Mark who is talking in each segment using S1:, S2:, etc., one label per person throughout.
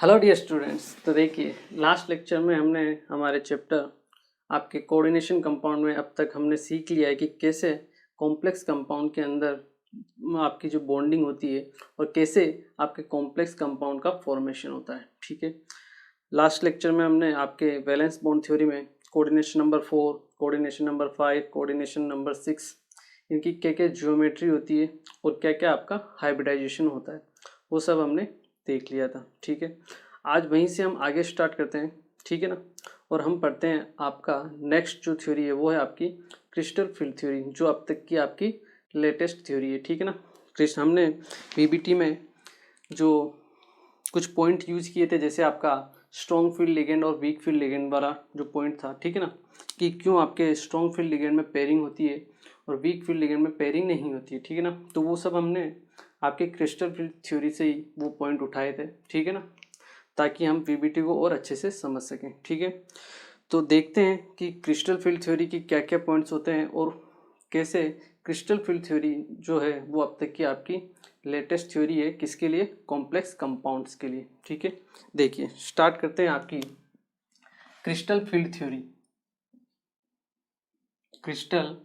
S1: Hello dear students. तो देखिए, last lecture में हमने हमारे चैप्टर आपके कोऑर्डिनेशन कंपाउंड में अब तक हमने सीख लिया है कि कैसे कॉम्प्लेक्स कंपाउंड के अंदर आपकी जो बॉन्डिंग होती है और कैसे आपके कॉम्प्लेक्स कंपाउंड का फॉर्मेशन होता है। ठीक है, लास्ट लेक्चर में हमने आपके वैलेंस बॉन्ड थ्योरी में coordination number 4, coordination number 5, coordination number 6, इनकी क्या क्या ज्योमेट्री होती है और क्या क्या आपका हाइब्रिडाइजेशन होता है वो सब हमने देख लिया था। ठीक है, आज वहीं से हम आगे स्टार्ट करते हैं। ठीक है ना, और हम पढ़ते हैं आपका नेक्स्ट जो थ्योरी है वो है आपकी क्रिस्टल फील्ड थ्योरी, जो अब तक की आपकी लेटेस्ट थ्योरी है। ठीक है ना, हमने पीबीटी में जो कुछ पॉइंट यूज किए थे, जैसे आपका स्ट्रॉन्ग फील्ड लिगेंड और वीक फील्ड लिगेंड वाला जो पॉइंट था। ठीक है ना, कि क्यों आपके स्ट्रॉन्ग फील्ड लिगेंड में पेयरिंग होती है और वीक फील्ड लिगेंड में पेयरिंग नहीं होती है। ठीक है ना, तो वो सब हमने आपके क्रिस्टल फील्ड थ्योरी से ही वो पॉइंट उठाए थे। ठीक है ना, ताकि हम पीबीटी को और अच्छे से समझ सकें। ठीक है, तो देखते हैं कि क्रिस्टल फील्ड थ्योरी की क्या क्या पॉइंट्स होते हैं और कैसे क्रिस्टल फील्ड थ्योरी जो है वो अब तक की आपकी लेटेस्ट थ्योरी है, किसके लिए? कॉम्प्लेक्स कंपाउंड्स के लिए। ठीक है, देखिए स्टार्ट करते हैं आपकी crystal field theory. Crystal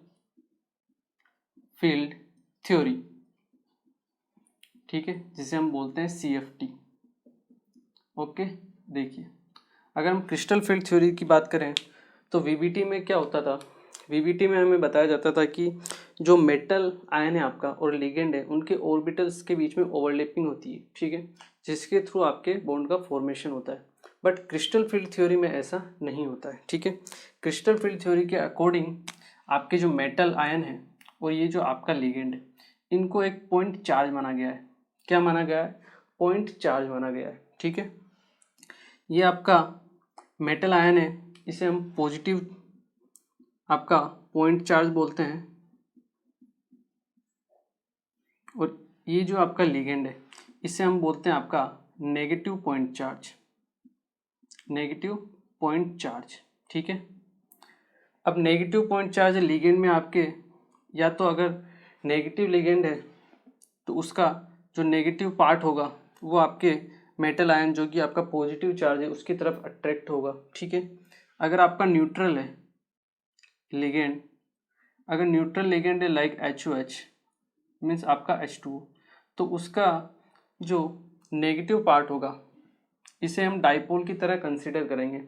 S1: field theory, ठीक है, जिसे हम बोलते हैं CFT। ओके, देखिए अगर हम क्रिस्टल फील्ड थ्योरी की बात करें तो वीबीटी में क्या होता था? वीबीटी में हमें बताया जाता था कि जो मेटल आयन है आपका और लिगेंड है, उनके ऑर्बिटल्स के बीच में ओवरलैपिंग होती है। ठीक है, जिसके थ्रू आपके बॉन्ड का फॉर्मेशन होता है। बट क्रिस्टल फील्ड थ्योरी में ऐसा नहीं होता है। ठीक है, क्रिस्टल फील्ड थ्योरी के अकॉर्डिंग आपके जो मेटल आयन है और ये जो आपका लिगेंड है, इनको एक पॉइंट चार्ज माना गया है। क्या माना गया है? पॉइंट चार्ज माना गया है। ठीक है, ये आपका मेटल आयन है, इसे हम पॉजिटिव आपका पॉइंट चार्ज बोलते हैं, और ये जो आपका लिगेंड है इसे हम बोलते हैं आपका negative point charge. Negative point charge, ठीक है। अब नेगेटिव पॉइंट चार्ज लिगेंड में आपके, या तो अगर नेगेटिव लिगेंड है तो उसका जो नेगेटिव पार्ट होगा वो आपके मेटल आयन जो कि आपका पॉजिटिव चार्ज है उसकी तरफ अट्रैक्ट होगा। ठीक है, अगर आपका न्यूट्रल है लिगेंड, अगर न्यूट्रल लिगेंड है लाइक HOH मीन्स आपका H2, तो उसका जो नेगेटिव पार्ट होगा इसे हम डाइपोल की तरह कंसीडर करेंगे।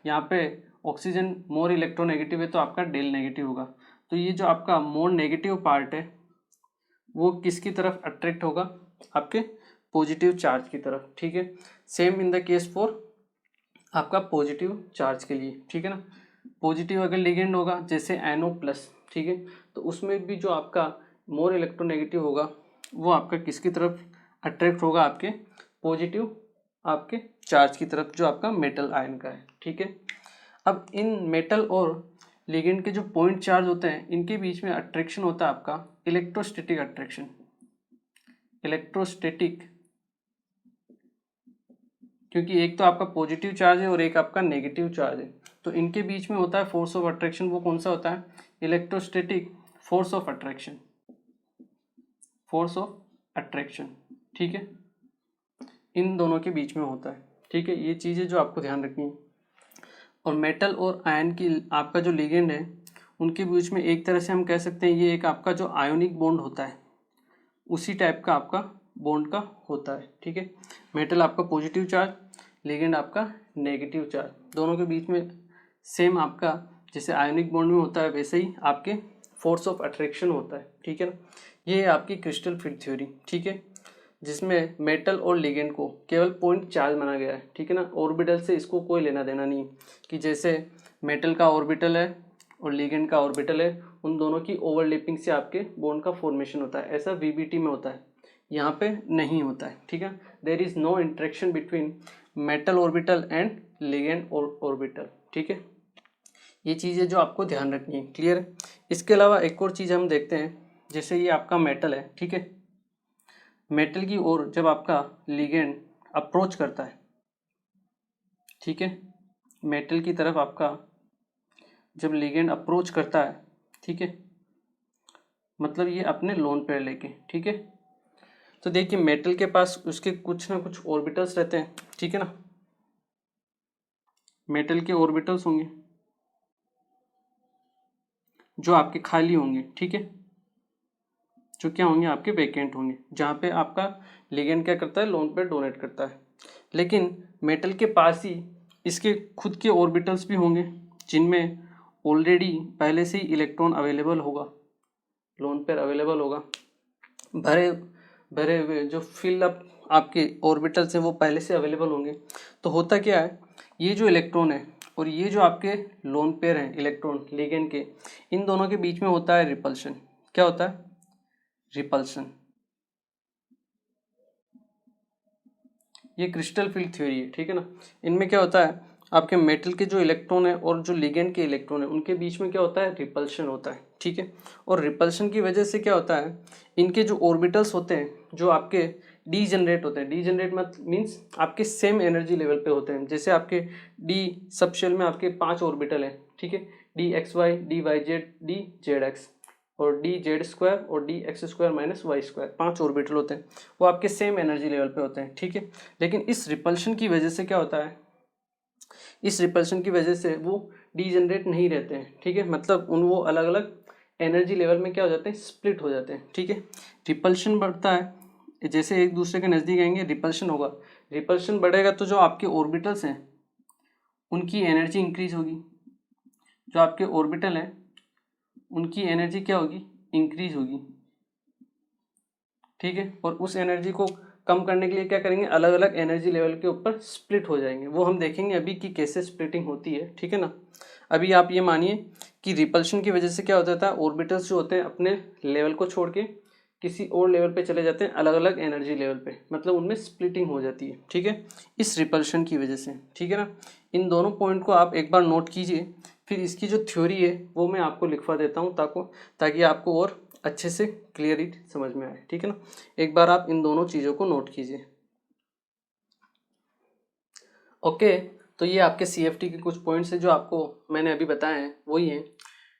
S1: यहाँ पे ऑक्सीजन मोर इलेक्ट्रोनेगेटिव है तो आपका डेल नेगेटिव होगा। तो ये जो आपका मोर नेगेटिव पार्ट है वो किसकी तरफ अट्रैक्ट होगा? आपके पॉजिटिव चार्ज की तरफ। ठीक है, same in the case for आपका पॉजिटिव चार्ज के लिए। ठीक है ना, पॉजिटिव अगर लिगेंड होगा जैसे NO+, ठीक है, तो उसमें भी जो आपका मोर इलेक्ट्रोनेगेटिव होगा वो आपका किसकी तरफ अट्रैक्ट होगा? आपके पॉजिटिव आपके चार्ज की तरफ जो आपका मेटल आयन का है। ठीक है, अब इन मेटल और लिगेंड के जो पॉइंट चार्ज होते हैं इनके बीच में अट्रैक्शन होता है आपका इलेक्ट्रोस्टैटिक अट्रैक्शन। इलेक्ट्रोस्टैटिक, क्योंकि एक तो आपका पॉजिटिव चार्ज है और एक आपका नेगेटिव चार्ज है, तो इनके बीच में होता है फोर्स ऑफ अट्रैक्शन। वो कौन सा होता है? Electrostatic force of attraction. Force of attraction, ठीक है, इन दोनों के बीच में होता है। ठीक है, ये चीज़ें जो आपको ध्यान रखनी है। और मेटल और आयन की आपका जो लिगेंड है उनके बीच में एक तरह से हम कह सकते हैं ये एक आपका जो आयोनिक बॉन्ड होता है उसी टाइप का आपका बॉन्ड का होता है। ठीक है, मेटल आपका पॉजिटिव चार्ज, लिगेंड आपका नेगेटिव चार्ज, दोनों के बीच में सेम आपका जैसे आयोनिक बॉन्ड में होता है वैसे ही आपके फोर्स ऑफ अट्रैक्शन होता है। ठीक है ना, ये है आपकी क्रिस्टल फील्ड थ्योरी। ठीक है, जिसमें मेटल और लिगेंड को केवल पॉइंट चार्ज माना गया है। ठीक है ना, ऑर्बिटल से इसको कोई लेना देना नहीं कि जैसे मेटल का ऑर्बिटल है और लिगेंड का ऑर्बिटल है, उन दोनों की ओवरलैपिंग से आपके बॉन्ड का फॉर्मेशन होता है। ऐसा वीबीटी में होता है, यहाँ पे नहीं होता है। ठीक है, there is no interaction between metal orbital and ligand orbital. ठीक है, ये चीज़ें जो आपको ध्यान रखनी है, क्लियर है। इसके अलावा एक और चीज़ हम देखते हैं, जैसे ये आपका मेटल है। ठीक है, मेटल की ओर जब आपका लिगेंड अप्रोच करता है, ठीक है, मेटल की तरफ आपका जब लिगेंड अप्रोच करता है, ठीक है, मतलब ये अपने लोन पेयर लेके, ठीक है, तो देखिए मेटल के पास उसके कुछ ना कुछ ऑर्बिटल्स रहते हैं, ठीक है ना, मेटल के ऑर्बिटल्स होंगे जो आपके खाली होंगे, ठीक है, जो क्या होंगे आपके वैकेंट होंगे, जहाँ पे आपका लिगेंड क्या करता है, लोन पेयर डोनेट करता है। लेकिन मेटल के पास ही इसके खुद के ऑर्बिटल्स भी होंगे जिनमें ऑलरेडी पहले से ही इलेक्ट्रॉन अवेलेबल होगा, लोन पेयर अवेलेबल होगा, भरे भरे हुए जो फिल अप आपके ऑर्बिटल्स हैं वो पहले से अवेलेबल होंगे। तो होता क्या है, ये जो इलेक्ट्रॉन है और ये जो आपके लोन पेयर हैं इलेक्ट्रॉन लिगेंड के, इन दोनों के बीच में होता है रिपल्शन। क्या होता है, रिपल्शन। ये क्रिस्टल फील्ड थ्योरी है, ठीक है ना। इनमें क्या होता है, आपके मेटल के जो इलेक्ट्रॉन है और जो लिगेंड के इलेक्ट्रॉन है उनके बीच में क्या होता है, रिपल्शन होता है, ठीक है। और रिपल्शन की वजह से क्या होता है, इनके जो ऑर्बिटल्स होते हैं जो आपके डीजनरेट होते हैं, डीजनरेट मत मीन्स आपके सेम एनर्जी लेवल पे होते हैं। जैसे आपके डी सब शेल में आपके 5 ऑर्बिटल हैं, ठीक है, d x Y, D Y Z, D Z x, और डी जेड स्क्वायर और D x square minus Y square, 5 orbital होते हैं, वो आपके सेम एनर्जी लेवल पे होते हैं, ठीक है। लेकिन इस रिपल्शन की वजह से क्या होता है, इस रिपल्शन की वजह से वो डीजनरेट नहीं रहते हैं, ठीक है, मतलब उन वो अलग अलग एनर्जी लेवल में क्या हो जाते हैं, स्प्लिट हो जाते हैं, ठीक है। रिपल्शन बढ़ता है, जैसे एक दूसरे के नज़दीक आएंगे रिपल्शन होगा, रिपल्शन बढ़ेगा तो जो आपके ऑर्बिटल्स हैं उनकी एनर्जी इंक्रीज होगी, जो आपके ऑर्बिटल हैं उनकी एनर्जी क्या होगी, इंक्रीज होगी, ठीक है। और उस एनर्जी को कम करने के लिए क्या करेंगे, अलग अलग एनर्जी लेवल के ऊपर स्प्लिट हो जाएंगे, वो हम देखेंगे अभी कि कैसे स्प्लिटिंग होती है, ठीक है ना। अभी आप ये मानिए कि रिपल्शन की वजह से क्या होता था, ऑर्बिटल्स जो होते हैं अपने लेवल को छोड़ के किसी और लेवल पे चले जाते हैं, अलग अलग एनर्जी लेवल पे, मतलब उनमें स्प्लिटिंग हो जाती है, ठीक है, इस रिपल्शन की वजह से, ठीक है ना। इन दोनों पॉइंट को आप एक बार नोट कीजिए, फिर इसकी जो थ्योरी है वो मैं आपको लिखवा देता हूँ ताकि आपको और अच्छे से क्लियरली समझ में आए, ठीक है ना। एक बार आप इन दोनों चीज़ों को नोट कीजिए। ओके, तो ये आपके CFT के कुछ पॉइंट्स हैं जो आपको मैंने अभी बताए हैं, वही हैं।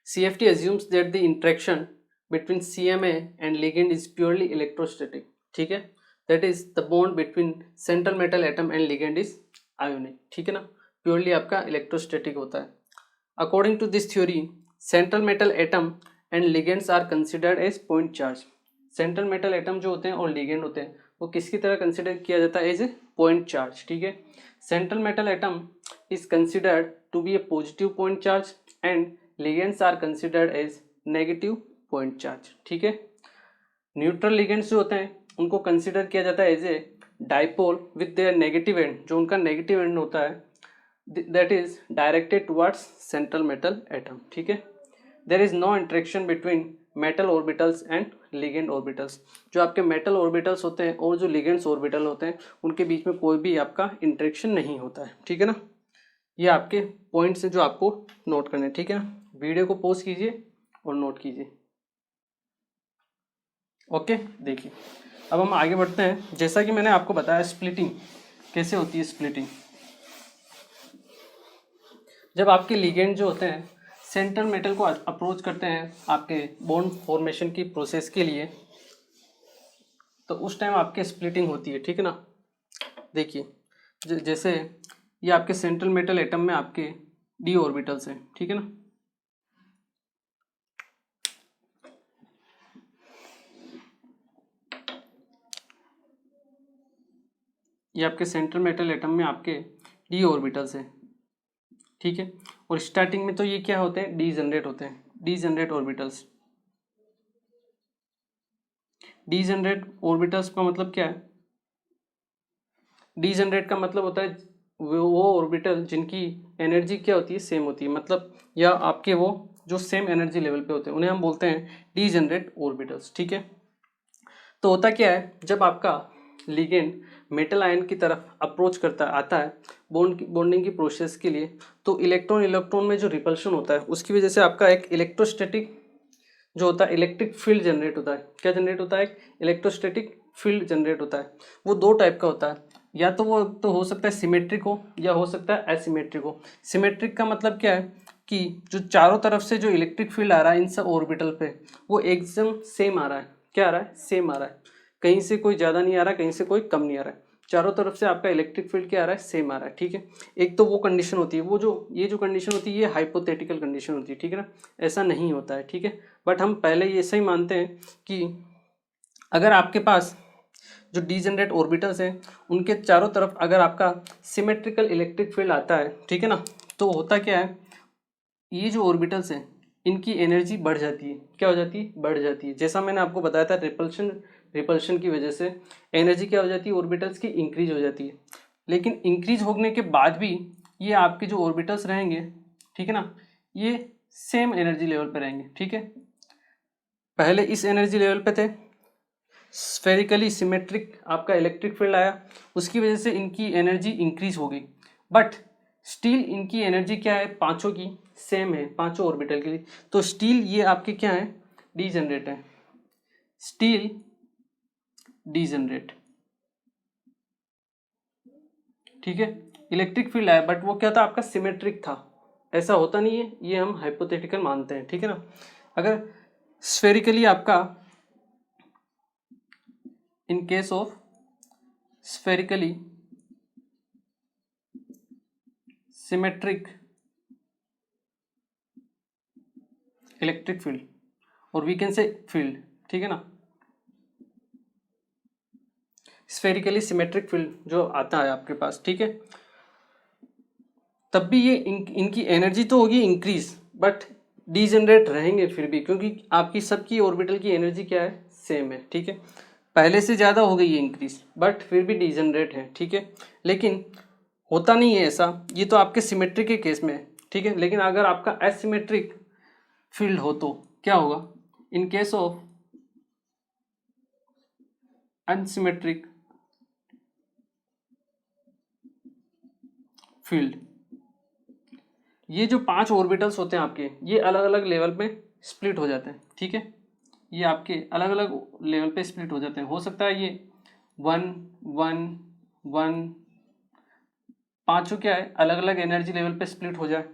S1: CFT assumes that the interaction between CMA and ligand is purely electrostatic, ठीक है, that is the bond between central metal atom and ligand is ionic, ठीक है ना, प्योरली आपका इलेक्ट्रोस्टैटिक होता है। According to this theory, central metal atom and ligands are considered as point charge. Central metal atom जो होते हैं और लिगेंड होते हैं वो किसकी तरह कंसिडर किया जाता है, एज ए पॉइंट चार्ज, ठीक है। Central metal atom is considered to be a positive point charge and ligands are considered as negative point charge, ठीक है। न्यूट्रल लिगेंड्स जो होते हैं उनको कंसिडर किया जाता है as a dipole with their negative end, जो उनका नेगेटिव एंड होता है that is directed towards central metal atom, ठीक है। there is no interaction between metal orbitals and ligand orbitals, जो आपके metal orbitals होते हैं और जो ligands orbital होते हैं उनके बीच में कोई भी आपका interaction नहीं होता है, ठीक है ना। ये आपके पॉइंट्स हैं जो आपको नोट करने हैं, ठीक है ना। वीडियो को पॉज कीजिए और नोट कीजिए। ओके, देखिए अब हम आगे बढ़ते हैं। जैसा कि मैंने आपको बताया स्प्लिटिंग कैसे होती है, स्प्लिटिंग जब आपके लिगेंड जो होते हैं सेंट्रल मेटल को अप्रोच करते हैं आपके बॉन्ड फॉर्मेशन की प्रोसेस के लिए, तो उस टाइम आपके स्प्लिटिंग होती है, ठीक है ना। देखिए जैसे ये आपके सेंट्रल मेटल एटम में आपके डी ऑर्बिटल्स हैं, ठीक है ना। ये आपके सेंट्रल मेटल एटम में आपके डी ऑर्बिटल्स हैं, ठीक है। और स्टार्टिंग में तो ये क्या होते हैं, डीजनरेट होते हैं, डीजनरेट ऑर्बिटल्स। डीजनरेट ऑर्बिटल्स का मतलब क्या है, डीजनरेट का मतलब होता है वो ऑर्बिटल जिनकी एनर्जी क्या होती है, सेम होती है, मतलब या आपके वो जो सेम एनर्जी लेवल पे होते हैं उन्हें हम बोलते हैं डीजनरेट ऑर्बिटल्स, ठीक है। तो होता क्या है, जब आपका लिगेंड मेटल आयन की तरफ अप्रोच करता आता है बॉन्डिंग की प्रोसेस के लिए, तो इलेक्ट्रॉन इलेक्ट्रॉन में जो रिपल्शन होता है उसकी वजह से आपका एक इलेक्ट्रोस्टैटिक जो होता है इलेक्ट्रिक फील्ड जनरेट होता है। क्या जनरेट होता है, एक इलेक्ट्रोस्टैटिक फील्ड जनरेट होता है। वो दो टाइप का होता है, या तो वो तो हो सकता है सिमेट्रिक हो या हो सकता है एसिमेट्रिक हो। सिमेट्रिक का मतलब क्या है कि जो चारों तरफ से जो इलेक्ट्रिक फील्ड आ रहा है इन सब ऑर्बिटल पे वो एकदम सेम आ रहा है। क्या आ रहा है, सेम आ रहा है। कहीं से कोई ज़्यादा नहीं आ रहा है, कहीं से कोई कम नहीं आ रहा है, चारों तरफ से आपका इलेक्ट्रिक फील्ड क्या आ रहा है, सेम आ रहा है। ठीक है, एक तो वो कंडीशन होती है, वो जो ये जो कंडीशन होती है ये हाइपोथेटिकल कंडीशन होती है। ठीक है ना, ऐसा नहीं होता है। ठीक है, बट हम पहले ये ऐसा ही मानते हैं कि अगर आपके पास जो डीजेनरेट ऑर्बिटल्स हैं उनके चारों तरफ अगर आपका सिमेट्रिकल इलेक्ट्रिक फील्ड आता है, ठीक है ना, तो होता क्या है, ये जो ऑर्बिटल्स हैं इनकी एनर्जी बढ़ जाती है। क्या हो जाती है, बढ़ जाती है। जैसा मैंने आपको बताया था, रिपल्शन की वजह से एनर्जी क्या हो जाती है, ऑर्बिटल्स की इंक्रीज हो जाती है। लेकिन इंक्रीज होने के बाद भी ये आपके जो ऑर्बिटल्स रहेंगे, ठीक है ना, ये सेम एनर्जी लेवल पे रहेंगे। ठीक है, पहले इस एनर्जी लेवल पे थे, स्फेरिकली सिमेट्रिक आपका इलेक्ट्रिक फील्ड आया, उसकी वजह से इनकी एनर्जी इंक्रीज हो गई, बट स्टील इनकी एनर्जी क्या है, पांचों की सेम है, पांचों ऑर्बिटल के लिए। तो स्टील ये आपके क्या है, डीजनरेट है, स्टील डीजनरेट। ठीक है, इलेक्ट्रिक फील्ड आया बट वो क्या था, आपका सिमेट्रिक था। ऐसा होता नहीं है, ये हम हाइपोथेटिकल मानते हैं। ठीक है ना, अगर स्फेरिकली आपका इन case of spherically symmetric electric field और वी कैन से फील्ड, ठीक है ना, स्फेरिकली सिमेट्रिक फील्ड जो आता है आपके पास, ठीक है, तब भी ये इनकी एनर्जी तो होगी इंक्रीज, बट डीजनरेट रहेंगे फिर भी, क्योंकि आपकी सबकी ऑर्बिटल की एनर्जी क्या है, सेम है। ठीक है, पहले से ज़्यादा हो गई है इंक्रीज, बट फिर भी डीजनरेट है। ठीक है, लेकिन होता नहीं है ऐसा, ये तो आपके सिमेट्रिक के केस में है। ठीक है, लेकिन अगर आपका एसिमेट्रिक फील्ड हो तो क्या होगा, इन केस ऑफ अनसिमेट्रिक फील्ड, ये जो 5 ऑर्बिटल्स होते हैं आपके, ये अलग अलग लेवल पे स्प्लिट हो जाते हैं। ठीक है, ये आपके अलग अलग लेवल पे स्प्लिट हो जाते हैं। हो सकता है ये 1 1 1 पांचों क्या है, अलग अलग एनर्जी लेवल पे स्प्लिट हो जाए,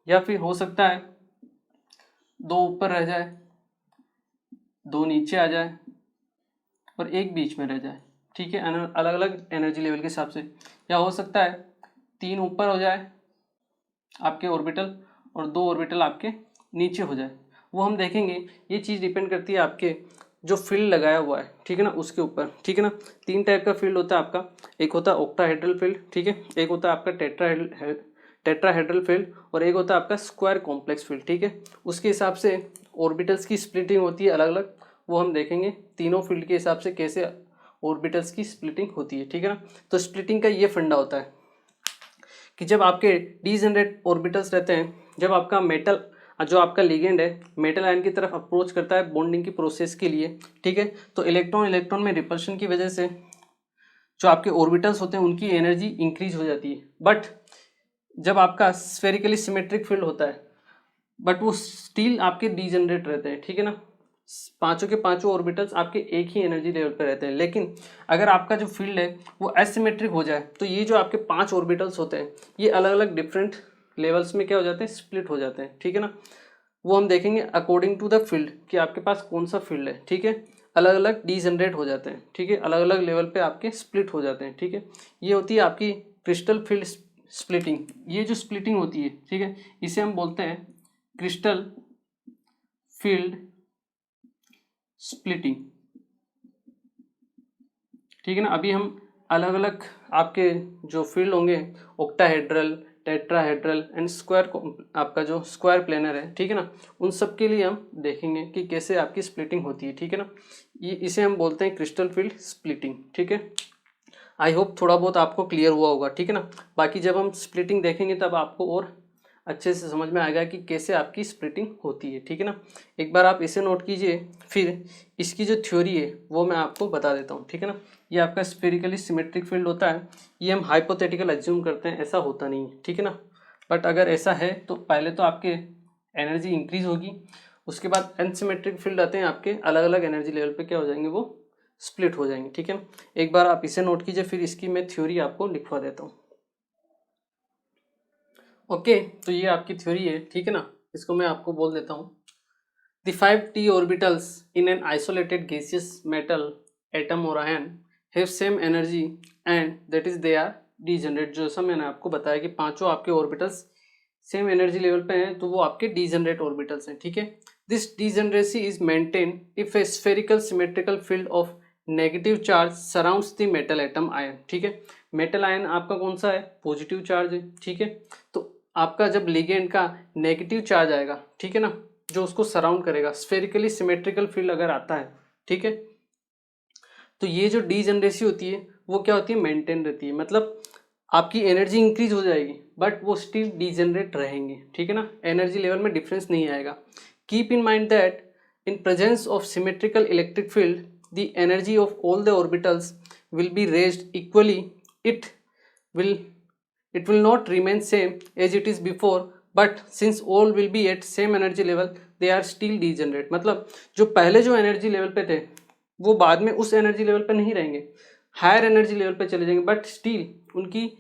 S1: या फिर हो सकता है 2 ऊपर रह जाए, 2 नीचे आ जाए और 1 बीच में रह जाए। ठीक है, अलग अलग एनर्जी लेवल के हिसाब से। या हो सकता है 3 ऊपर हो जाए आपके ऑर्बिटल और 2 ऑर्बिटल आपके नीचे हो जाए, वो हम देखेंगे। ये चीज़ डिपेंड करती है आपके जो फील्ड लगाया हुआ है, ठीक है ना, उसके ऊपर। ठीक है ना, 3 टाइप का फील्ड होता है आपका, एक होता है ऑक्टाहेड्रल फील्ड, ठीक है, एक होता है आपका टेट्राहेड्रल फील्ड और एक होता है आपका स्क्वायर कॉम्प्लेक्स फील्ड। ठीक है, उसके हिसाब से ऑर्बिटल्स की स्प्लिटिंग होती है अलग अलग, वो हम देखेंगे तीनों फील्ड के हिसाब से कैसे ऑर्बिटल्स की स्प्लिटिंग होती है। ठीक है ना, तो स्प्लिटिंग का ये फंडा होता है कि जब आपके डीजनरेट ऑर्बिटल्स रहते हैं, जब आपका मेटल जो आपका लिगेंड है मेटल आयन की तरफ अप्रोच करता है बॉन्डिंग की प्रोसेस के लिए, ठीक है, तो इलेक्ट्रॉन इलेक्ट्रॉन में रिपल्शन की वजह से जो आपके ऑर्बिटल्स होते हैं उनकी एनर्जी इंक्रीज हो जाती है। बट जब आपका स्फेरिकली सिमेट्रिक फील्ड होता है, बट वो स्टील आपके डीजनरेट रहते हैं। ठीक है ना, पांचों के पांचों ऑर्बिटल्स आपके एक ही एनर्जी लेवल पे रहते हैं। लेकिन अगर आपका जो फील्ड है वो एसिमेट्रिक हो जाए, तो ये जो आपके 5 ऑर्बिटल्स होते हैं ये अलग अलग डिफरेंट लेवल्स में क्या हो जाते हैं, स्प्लिट हो जाते हैं। ठीक है ना, वो हम देखेंगे अकॉर्डिंग टू द फील्ड कि आपके पास कौन सा फील्ड है। ठीक है, अलग अलग डीजनरेट हो जाते हैं। ठीक है, अलग अलग लेवल पे आपके स्प्लिट हो जाते हैं। ठीक है, ये होती है आपकी क्रिस्टल फील्ड स्प्लिटिंग। ये जो स्प्लिटिंग होती है, ठीक है, इसे हम बोलते हैं क्रिस्टल फील्ड स्प्लिटिंग। ठीक है ना, अभी हम अलग अलग आपके जो फील्ड होंगे ऑक्टाहेड्रल, टेट्राहेड्रल एंड स्क्वायर, आपका जो स्क्वायर प्लेनर है, ठीक है ना, उन सब के लिए हम देखेंगे कि कैसे आपकी स्प्लिटिंग होती है। ठीक है ना, ये इसे हम बोलते हैं क्रिस्टल फील्ड स्प्लिटिंग। ठीक है, आई होप थोड़ा बहुत आपको क्लियर हुआ होगा। ठीक है ना, बाकी जब हम स्प्लिटिंग देखेंगे तब आपको और अच्छे से समझ में आएगा कि कैसे आपकी स्प्लिटिंग होती है। ठीक है ना, एक बार आप इसे नोट कीजिए, फिर इसकी जो थ्योरी है वो मैं आपको बता देता हूँ। ठीक है ना, ये आपका स्फेरिकली सिमेट्रिक फील्ड होता है, ये हम हाइपोथेटिकल एज्यूम करते हैं, ऐसा होता नहीं है। ठीक है ना, बट अगर ऐसा है तो पहले तो आपके एनर्जी इंक्रीज होगी, उसके बाद अनसिमेट्रिक फील्ड आते हैं आपके, अलग अलग एनर्जी लेवल पे क्या हो जाएंगे, वो स्प्लिट हो जाएंगे। ठीक है ना, एक बार आप इसे नोट कीजिए, फिर इसकी मैं थ्योरी आपको लिखवा देता हूँ। ओके, तो ये आपकी थ्योरी है। ठीक है ना, इसको मैं आपको बोल देता हूँ। The 5 d orbitals in an isolated gaseous metal atom और ion have same energy and that is they are degenerate. जैसा मैंने आपको बताया कि पांचों आपके ऑर्बिटल्स सेम एनर्जी लेवल पे हैं तो वो आपके डीजनरेट ऑर्बिटल्स हैं, ठीक है। This degeneracy is maintain if A spherical symmetrical field of negative charge surrounds the metal atom ion, ठीक है। मेटल आयन आपका कौन सा है, पॉजिटिव चार्ज है, ठीक है। तो आपका जब लिगेंड का नेगेटिव चार्ज आएगा, ठीक है ना, जो उसको सराउंड करेगा, स्फेरिकली सिमेट्रिकल फील्ड अगर आता है, ठीक है, तो ये जो डीजनरेसी होती है वो क्या होती है, मेंटेन रहती है। मतलब आपकी एनर्जी इंक्रीज हो जाएगी बट वो स्टिल डीजनरेट रहेंगे, ठीक है ना, एनर्जी लेवल में डिफरेंस नहीं आएगा। Keep in mind that in presence of symmetrical electric field the energy of all the orbitals will be raised equally. Will it will not remain same as it is before, but since all will be at same energy level they are still degenerate। मतलब जो पहले जो energy level पे थे वो बाद में उस एनर्जी लेवल पे नहीं रहेंगे, हायर एनर्जी लेवल पे चले जाएंगे, बट स्टिल उनकी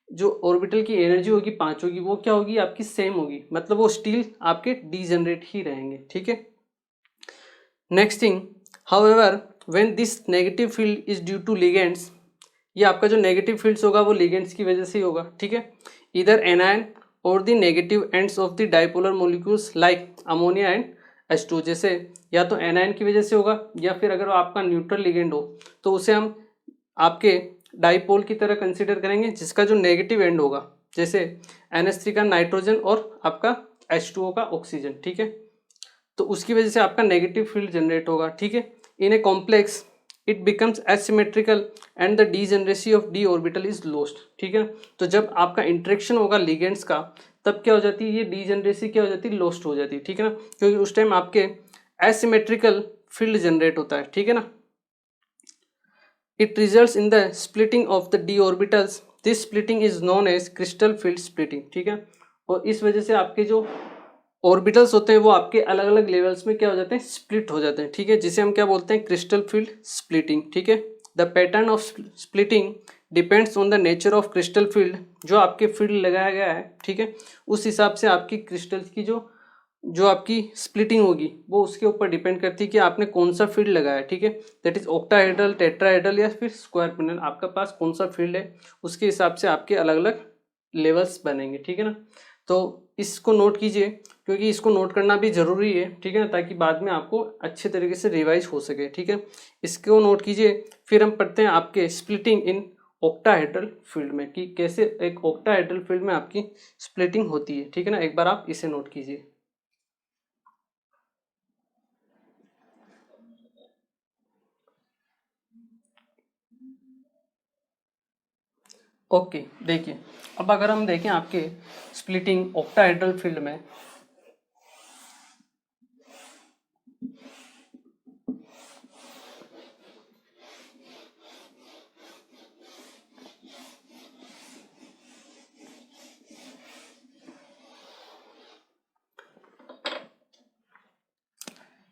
S1: जो ऑर्बिटल की एनर्जी होगी पांचों की वो क्या होगी, आपकी सेम होगी, मतलब वो स्टिल आपके डीजनरेट ही रहेंगे, ठीक है। Next thing, however when this negative field is due to ligands, ये आपका जो नेगेटिव फील्ड्स होगा वो लिगेंड्स की वजह से ही होगा, ठीक है। इधर एनायन और the negative ends of the dipolar molecules like ammonia and H2, जैसे या तो एनायन की वजह से होगा या फिर अगर आपका न्यूट्रल लिगेंड हो तो उसे हम आपके डाइपोल की तरह कंसिडर करेंगे जिसका जो नेगेटिव एंड होगा, जैसे NH3 का नाइट्रोजन और आपका H2O का ऑक्सीजन, ठीक है, तो उसकी वजह से आपका नेगेटिव फील्ड जनरेट होगा, ठीक है। In a complex it becomes asymmetrical and the degeneracy of D orbital is lost, ठीक है। तो जब आपका इंटरेक्शन होगा लिगेंड्स का तब क्या हो जाती है, ये डीजनरेसी क्या हो जाती है, लॉस्ट हो जाती है, ठीक है ना, क्योंकि उस टाइम आपके एसिमेट्रिकल फील्ड जनरेट होता है, ठीक है ना। It results in the splitting of the d orbitals, this splitting is known as crystal field splitting, ठीक है। और इस वजह से आपके जो ऑर्बिटल्स होते हैं वो आपके अलग अलग लेवल्स में क्या हो जाते हैं, स्प्लिट हो जाते हैं, ठीक है, जिसे हम क्या बोलते हैं, क्रिस्टल फील्ड स्प्लिटिंग, ठीक है। The pattern of splitting depends on the nature of crystal field, जो आपके फील्ड लगाया गया है, ठीक है, उस हिसाब से आपकी क्रिस्टल्स की जो जो आपकी स्प्लिटिंग होगी वो उसके ऊपर डिपेंड करती है कि आपने कौन सा फील्ड लगाया है, ठीक है। दैट इज ऑक्टाहेड्रल, टेट्राहेड्रल या फिर स्क्वायर पिनल, आपका पास कौन सा फील्ड है उसके हिसाब से आपके अलग अलग लेवल्स बनेंगे, ठीक है ना। तो इसको नोट कीजिए क्योंकि इसको नोट करना भी जरूरी है, ठीक है ना, ताकि बाद में आपको अच्छे तरीके से रिवाइज हो सके, ठीक है। इसको नोट कीजिए। फिर हम पढ़ते हैं आपके स्प्लिटिंग इन ऑक्टाहेड्रल फील्ड में कि कैसे एक ऑक्टाहेड्रल फील्ड में आपकी स्प्लिटिंग होती है, ठीक है ना, एक बार आप इसे नोट कीजिए। ओके, देखिए अब अगर हम देखें आपके स्प्लिटिंग ऑक्टाहेड्रल फील्ड में,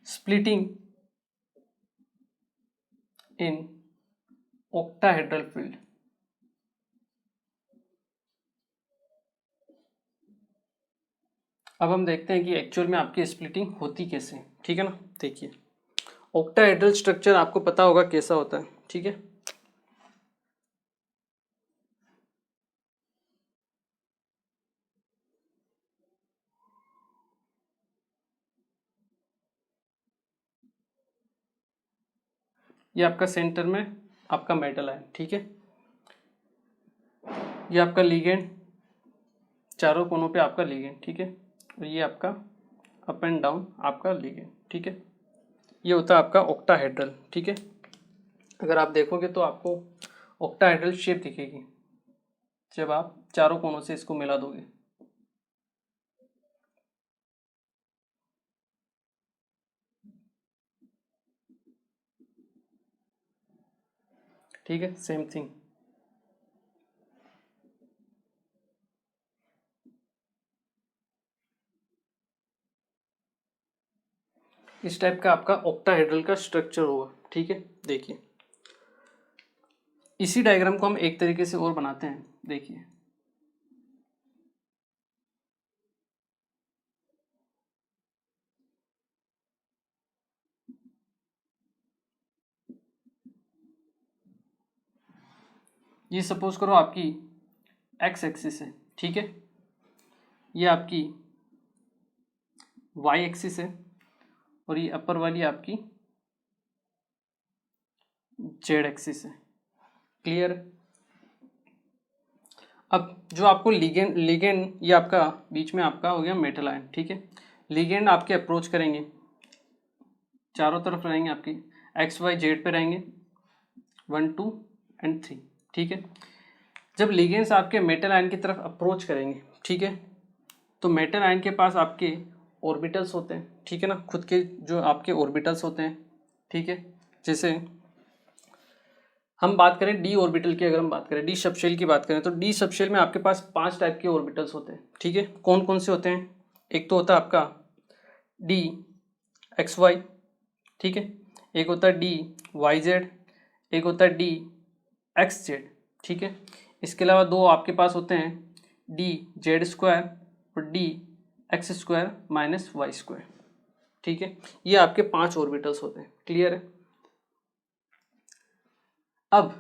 S1: स्प्लिटिंग इन ऑक्टाहेड्रल फील्ड, अब हम देखते हैं कि एक्चुअल में आपकी स्प्लिटिंग होती कैसे, ठीक है ना। देखिए ऑक्टाहेड्रल स्ट्रक्चर आपको पता होगा कैसा होता है, ठीक है। ये आपका सेंटर में आपका मेटल है, ठीक है, ये आपका लिगेंड, चारों कोनों पे आपका लिगेंड, ठीक है, और ये आपका अप एंड डाउन आपका लिगेंड, ठीक है। ये होता है आपका ऑक्टाहेड्रल, ठीक है। अगर आप देखोगे तो आपको ऑक्टाहेड्रल शेप दिखेगी जब आप चारों कोनों से इसको मिला दोगे, ठीक है, सेम थिंग। इस टाइप का आपका ऑक्टाहेड्रल का स्ट्रक्चर होगा, ठीक है। देखिए इसी डायग्राम को हम एक तरीके से और बनाते हैं, देखिए ये सपोज करो आपकी एक्स एक्सिस है, ठीक है, ये आपकी वाई एक्सिस है और ये अपर वाली आपकी जेड एक्सिस है। क्लियर? अब जो आपको लिगेंड लिगेंड ये आपका बीच में आपका हो गया मेटल आयन, ठीक है। लिगेंड आपके अप्रोच करेंगे, चारों तरफ रहेंगे आपकी एक्स वाई जेड पे रहेंगे 1 2 एंड 3, ठीक है। जब लिगेंड्स आपके मेटल आयन की तरफ अप्रोच करेंगे, ठीक है, तो मेटल आयन के पास आपके ऑर्बिटल्स होते हैं, ठीक है ना, खुद के जो आपके ऑर्बिटल्स होते हैं, ठीक है। जैसे हम बात करें डी ऑर्बिटल की, अगर हम बात करें डी सबशेल की बात करें, तो डी सबशेल में आपके पास 5 टाइप के ऑर्बिटल्स होते हैं, ठीक है। कौन कौन से होते हैं? एक तो होता है आपका डी एक्स वाई, ठीक है, एक होता है डी वाई जेड, एक होता है डी एक्स जेड, ठीक है। इसके अलावा दो आपके पास होते हैं डी जेड स्क्वायर और D x square minus Y square, ठीक है। ये आपके 5 ऑर्बिटल्स होते हैं। क्लियर है? अब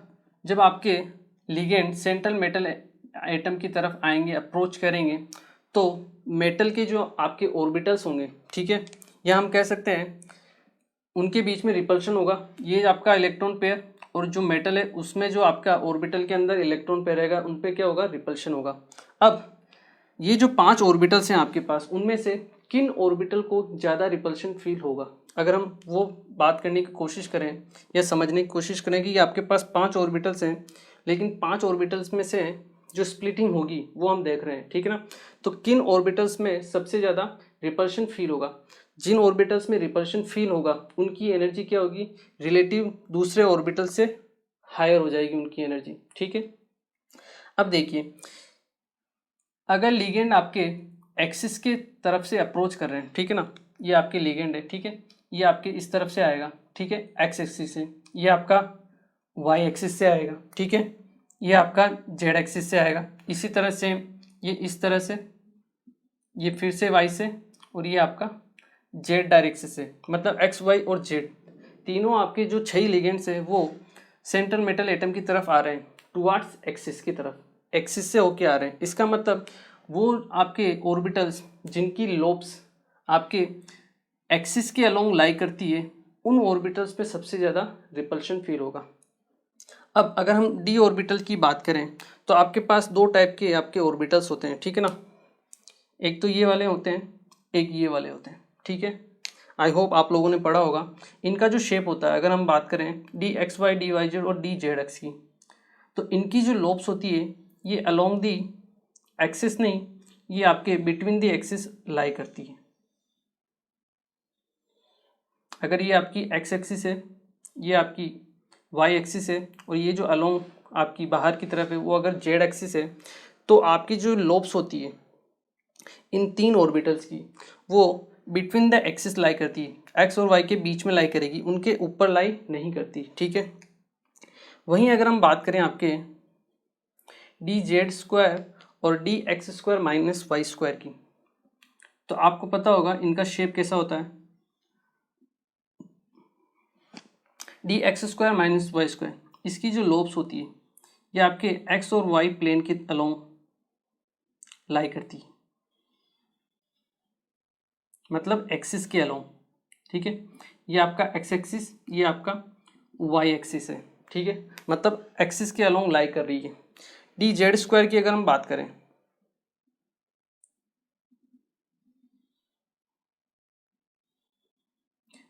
S1: जब आपके लिगेंड सेंट्रल मेटल एटम की तरफ आएंगे, अप्रोच करेंगे, तो मेटल के जो आपके ऑर्बिटल्स होंगे, ठीक है, या हम कह सकते हैं उनके बीच में रिपल्शन होगा। ये आपका इलेक्ट्रॉन पेयर और जो मेटल है उसमें जो आपका ऑर्बिटल के अंदर इलेक्ट्रॉन पेयर रहेगा, उन पे क्या होगा? रिपल्शन होगा। अब ये जो 5 ऑर्बिटल्स हैं आपके पास, उनमें से किन ऑर्बिटल को ज़्यादा रिपल्शन फील होगा? अगर हम वो बात करने की कोशिश करें या समझने की कोशिश करें कि आपके पास 5 ऑर्बिटल्स हैं, लेकिन 5 ऑर्बिटल्स में से जो स्प्लिटिंग होगी वो हम देख रहे हैं, ठीक है ना। तो किन ऑर्बिटल्स में सबसे ज़्यादा रिपल्शन फील होगा? जिन ऑर्बिटल्स में रिपल्शन फील होगा उनकी एनर्जी क्या होगी? रिलेटिव दूसरे ऑर्बिटल से हायर हो जाएगी उनकी एनर्जी, ठीक है। अब देखिए, अगर लिगेंड आपके एक्सिस के तरफ से अप्रोच कर रहे हैं, ठीक है ना, ये आपके लिगेंड है, ठीक है, ये आपके इस तरफ से आएगा, ठीक है, एक्स एक्सिस से, ये आपका वाई एक्सिस से आएगा, ठीक है, ये आपका जेड एक्सिस से आएगा, इसी तरह से ये इस तरह से, ये फिर से वाई से, और ये आपका जेड डायरेक्शन से, मतलब एक्स वाई और जेड तीनों आपके जो 6 लिगेंड्स हैं वो सेंट्रल मेटल एटम की तरफ आ रहे हैं, टुवार्ड्स एक्सिस की तरफ, एक्सिस से होके आ रहे हैं। इसका मतलब वो आपके ऑर्बिटल्स जिनकी लोब्स आपके एक्सिस के अलोंग लाई करती है, उन ऑर्बिटल्स पे सबसे ज़्यादा रिपल्शन फील होगा। अब अगर हम डी ऑर्बिटल की बात करें तो आपके पास 2 टाइप के आपके ऑर्बिटल्स होते हैं, ठीक है ना। एक तो ये वाले होते हैं, एक ये वाले होते हैं, ठीक है। आई होप आप लोगों ने पढ़ा होगा। इनका जो शेप होता है, अगर हम बात करें d x Y D Y z और डी जेड एक्स की, तो इनकी जो लोब्स होती है ये अलोंग दी एक्सिस नहीं, ये आपके बिटवीन दी एक्सिस लाई करती है। अगर ये आपकी एक्स एक्सिस है, ये आपकी वाई एक्सिस है, और ये जो अलोंग आपकी बाहर की तरफ है वो अगर जेड एक्सिस है, तो आपकी जो लोब्स होती है इन 3 ऑर्बिटल्स की, वो बिटवीन द एक्सिस लाई करती है, एक्स और वाई के बीच में लाई करेगी, उनके ऊपर लाई नहीं करती, ठीक है। वहीं अगर हम बात करें आपके डी जेड स्क्वायर और D x square minus Y square की, तो आपको पता होगा इनका शेप कैसा होता है। D x square minus Y square, इसकी जो लोब्स होती है ये आपके एक्स और वाई प्लेन के अलोंग लाई करती है, मतलब एक्सिस के अलोंग, ठीक है। ये आपका एक्स एक्सिस, ये आपका वाई एक्सिस है, ठीक है, मतलब एक्सिस के अलोंग लाई कर रही है। डी जेड स्क्वायर की अगर हम बात करें,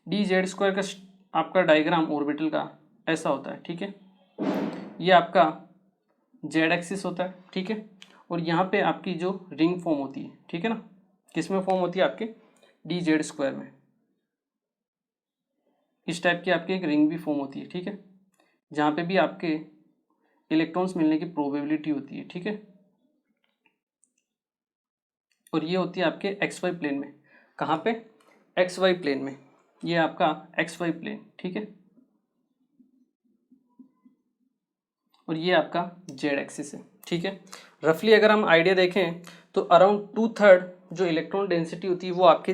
S1: डी जेड स्क्वायर का आपका डायग्राम ऑर्बिटल का ऐसा होता है, ठीक है। ये आपका जेड एक्सिस होता है, ठीक है, और यहाँ पे आपकी जो रिंग फॉर्म होती है, ठीक है ना, किस में फॉर्म होती है? आपके डी जेड स्क्वायर में इस टाइप की आपकी एक रिंग भी फॉर्म होती है, ठीक है, जहाँ पे भी आपके इलेक्ट्रॉन्स मिलने की प्रोबेबिलिटी होती है, ठीक है। और ये होती है आपके एक्स वाई प्लेन में, कहाँ पे? एक्स वाई प्लेन में, ये आपका एक्स वाई प्लेन, ठीक है, और ये आपका जेड एक्सिस है, ठीक है। रफली अगर हम आइडिया देखें तो अराउंड 2/3 जो इलेक्ट्रॉन डेंसिटी होती है वो आपके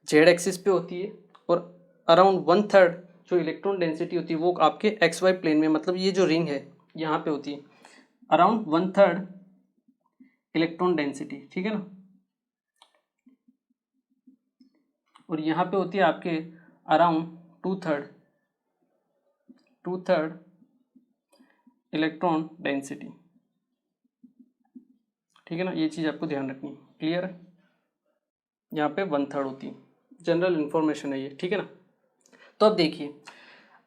S1: जेड एक्सिस पे होती है, और अराउंड 1/3 जो इलेक्ट्रॉन डेंसिटी होती है वो आपके एक्स वाई प्लेन में, मतलब ये जो रिंग है यहाँ पे होती है। अराउंड 1/3 इलेक्ट्रॉन डेंसिटी, ठीक है ना। और यहाँ पे होती है आपके अराउंड 2/3 इलेक्ट्रॉन डेंसिटी, ठीक है ना। ये चीज़ आपको ध्यान रखनी है, क्लियर है। यहाँ पे 1/3 होती है, जनरल इंफॉर्मेशन है ये, ठीक है ना। तो अब देखिए,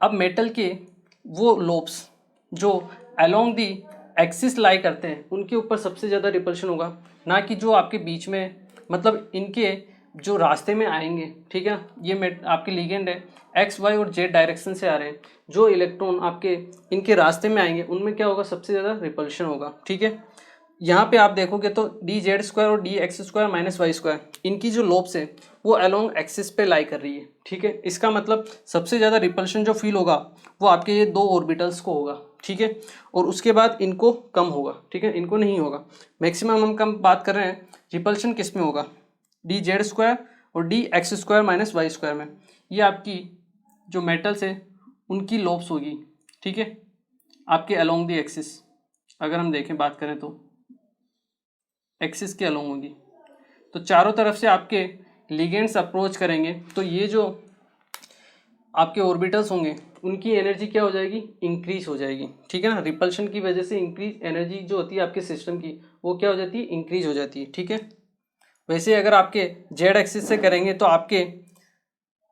S1: अब मेटल के वो लोब्स जो अलोंग दी एक्सिस लाई करते हैं उनके ऊपर सबसे ज़्यादा रिपल्शन होगा, ना कि जो आपके बीच में, मतलब इनके जो रास्ते में आएंगे, ठीक है। ये आपके लिगेंड है, एक्स वाई और जेड डायरेक्शन से आ रहे हैं, जो इलेक्ट्रॉन आपके इनके रास्ते में आएंगे उनमें क्या होगा, सबसे ज़्यादा रिपल्शन होगा, ठीक है। यहाँ पे आप देखोगे तो डी जेड स्क्वायर और D x square minus Y square, इनकी जो लोब्स है वो अलोंग एक्सिस पे लाई कर रही है, ठीक है। इसका मतलब सबसे ज़्यादा रिपल्शन जो फील होगा वो आपके ये दो ऑर्बिटल्स को होगा, ठीक है। और उसके बाद इनको कम होगा, ठीक है, इनको नहीं होगा। मैक्सिमम हम कम बात कर रहे हैं रिपल्शन किस में होगा, डी जेड स्क्वायर और D x square minus Y square में। ये आपकी जो मेटल्स है उनकी लोब्स होगी, ठीक है, आपके अलोंग दी एक्सिस। अगर हम देखें, बात करें तो एक्सिस के अलोंग होगी, तो चारों तरफ से आपके लिगेंड्स अप्रोच करेंगे, तो ये जो आपके ऑर्बिटल्स होंगे उनकी एनर्जी क्या हो जाएगी, इंक्रीज हो जाएगी, ठीक है ना। रिपल्शन की वजह से इंक्रीज एनर्जी जो होती है आपके सिस्टम की, वो क्या हो जाती है, इंक्रीज हो जाती है, ठीक है। वैसे अगर आपके जेड एक्सिस से करेंगे तो आपके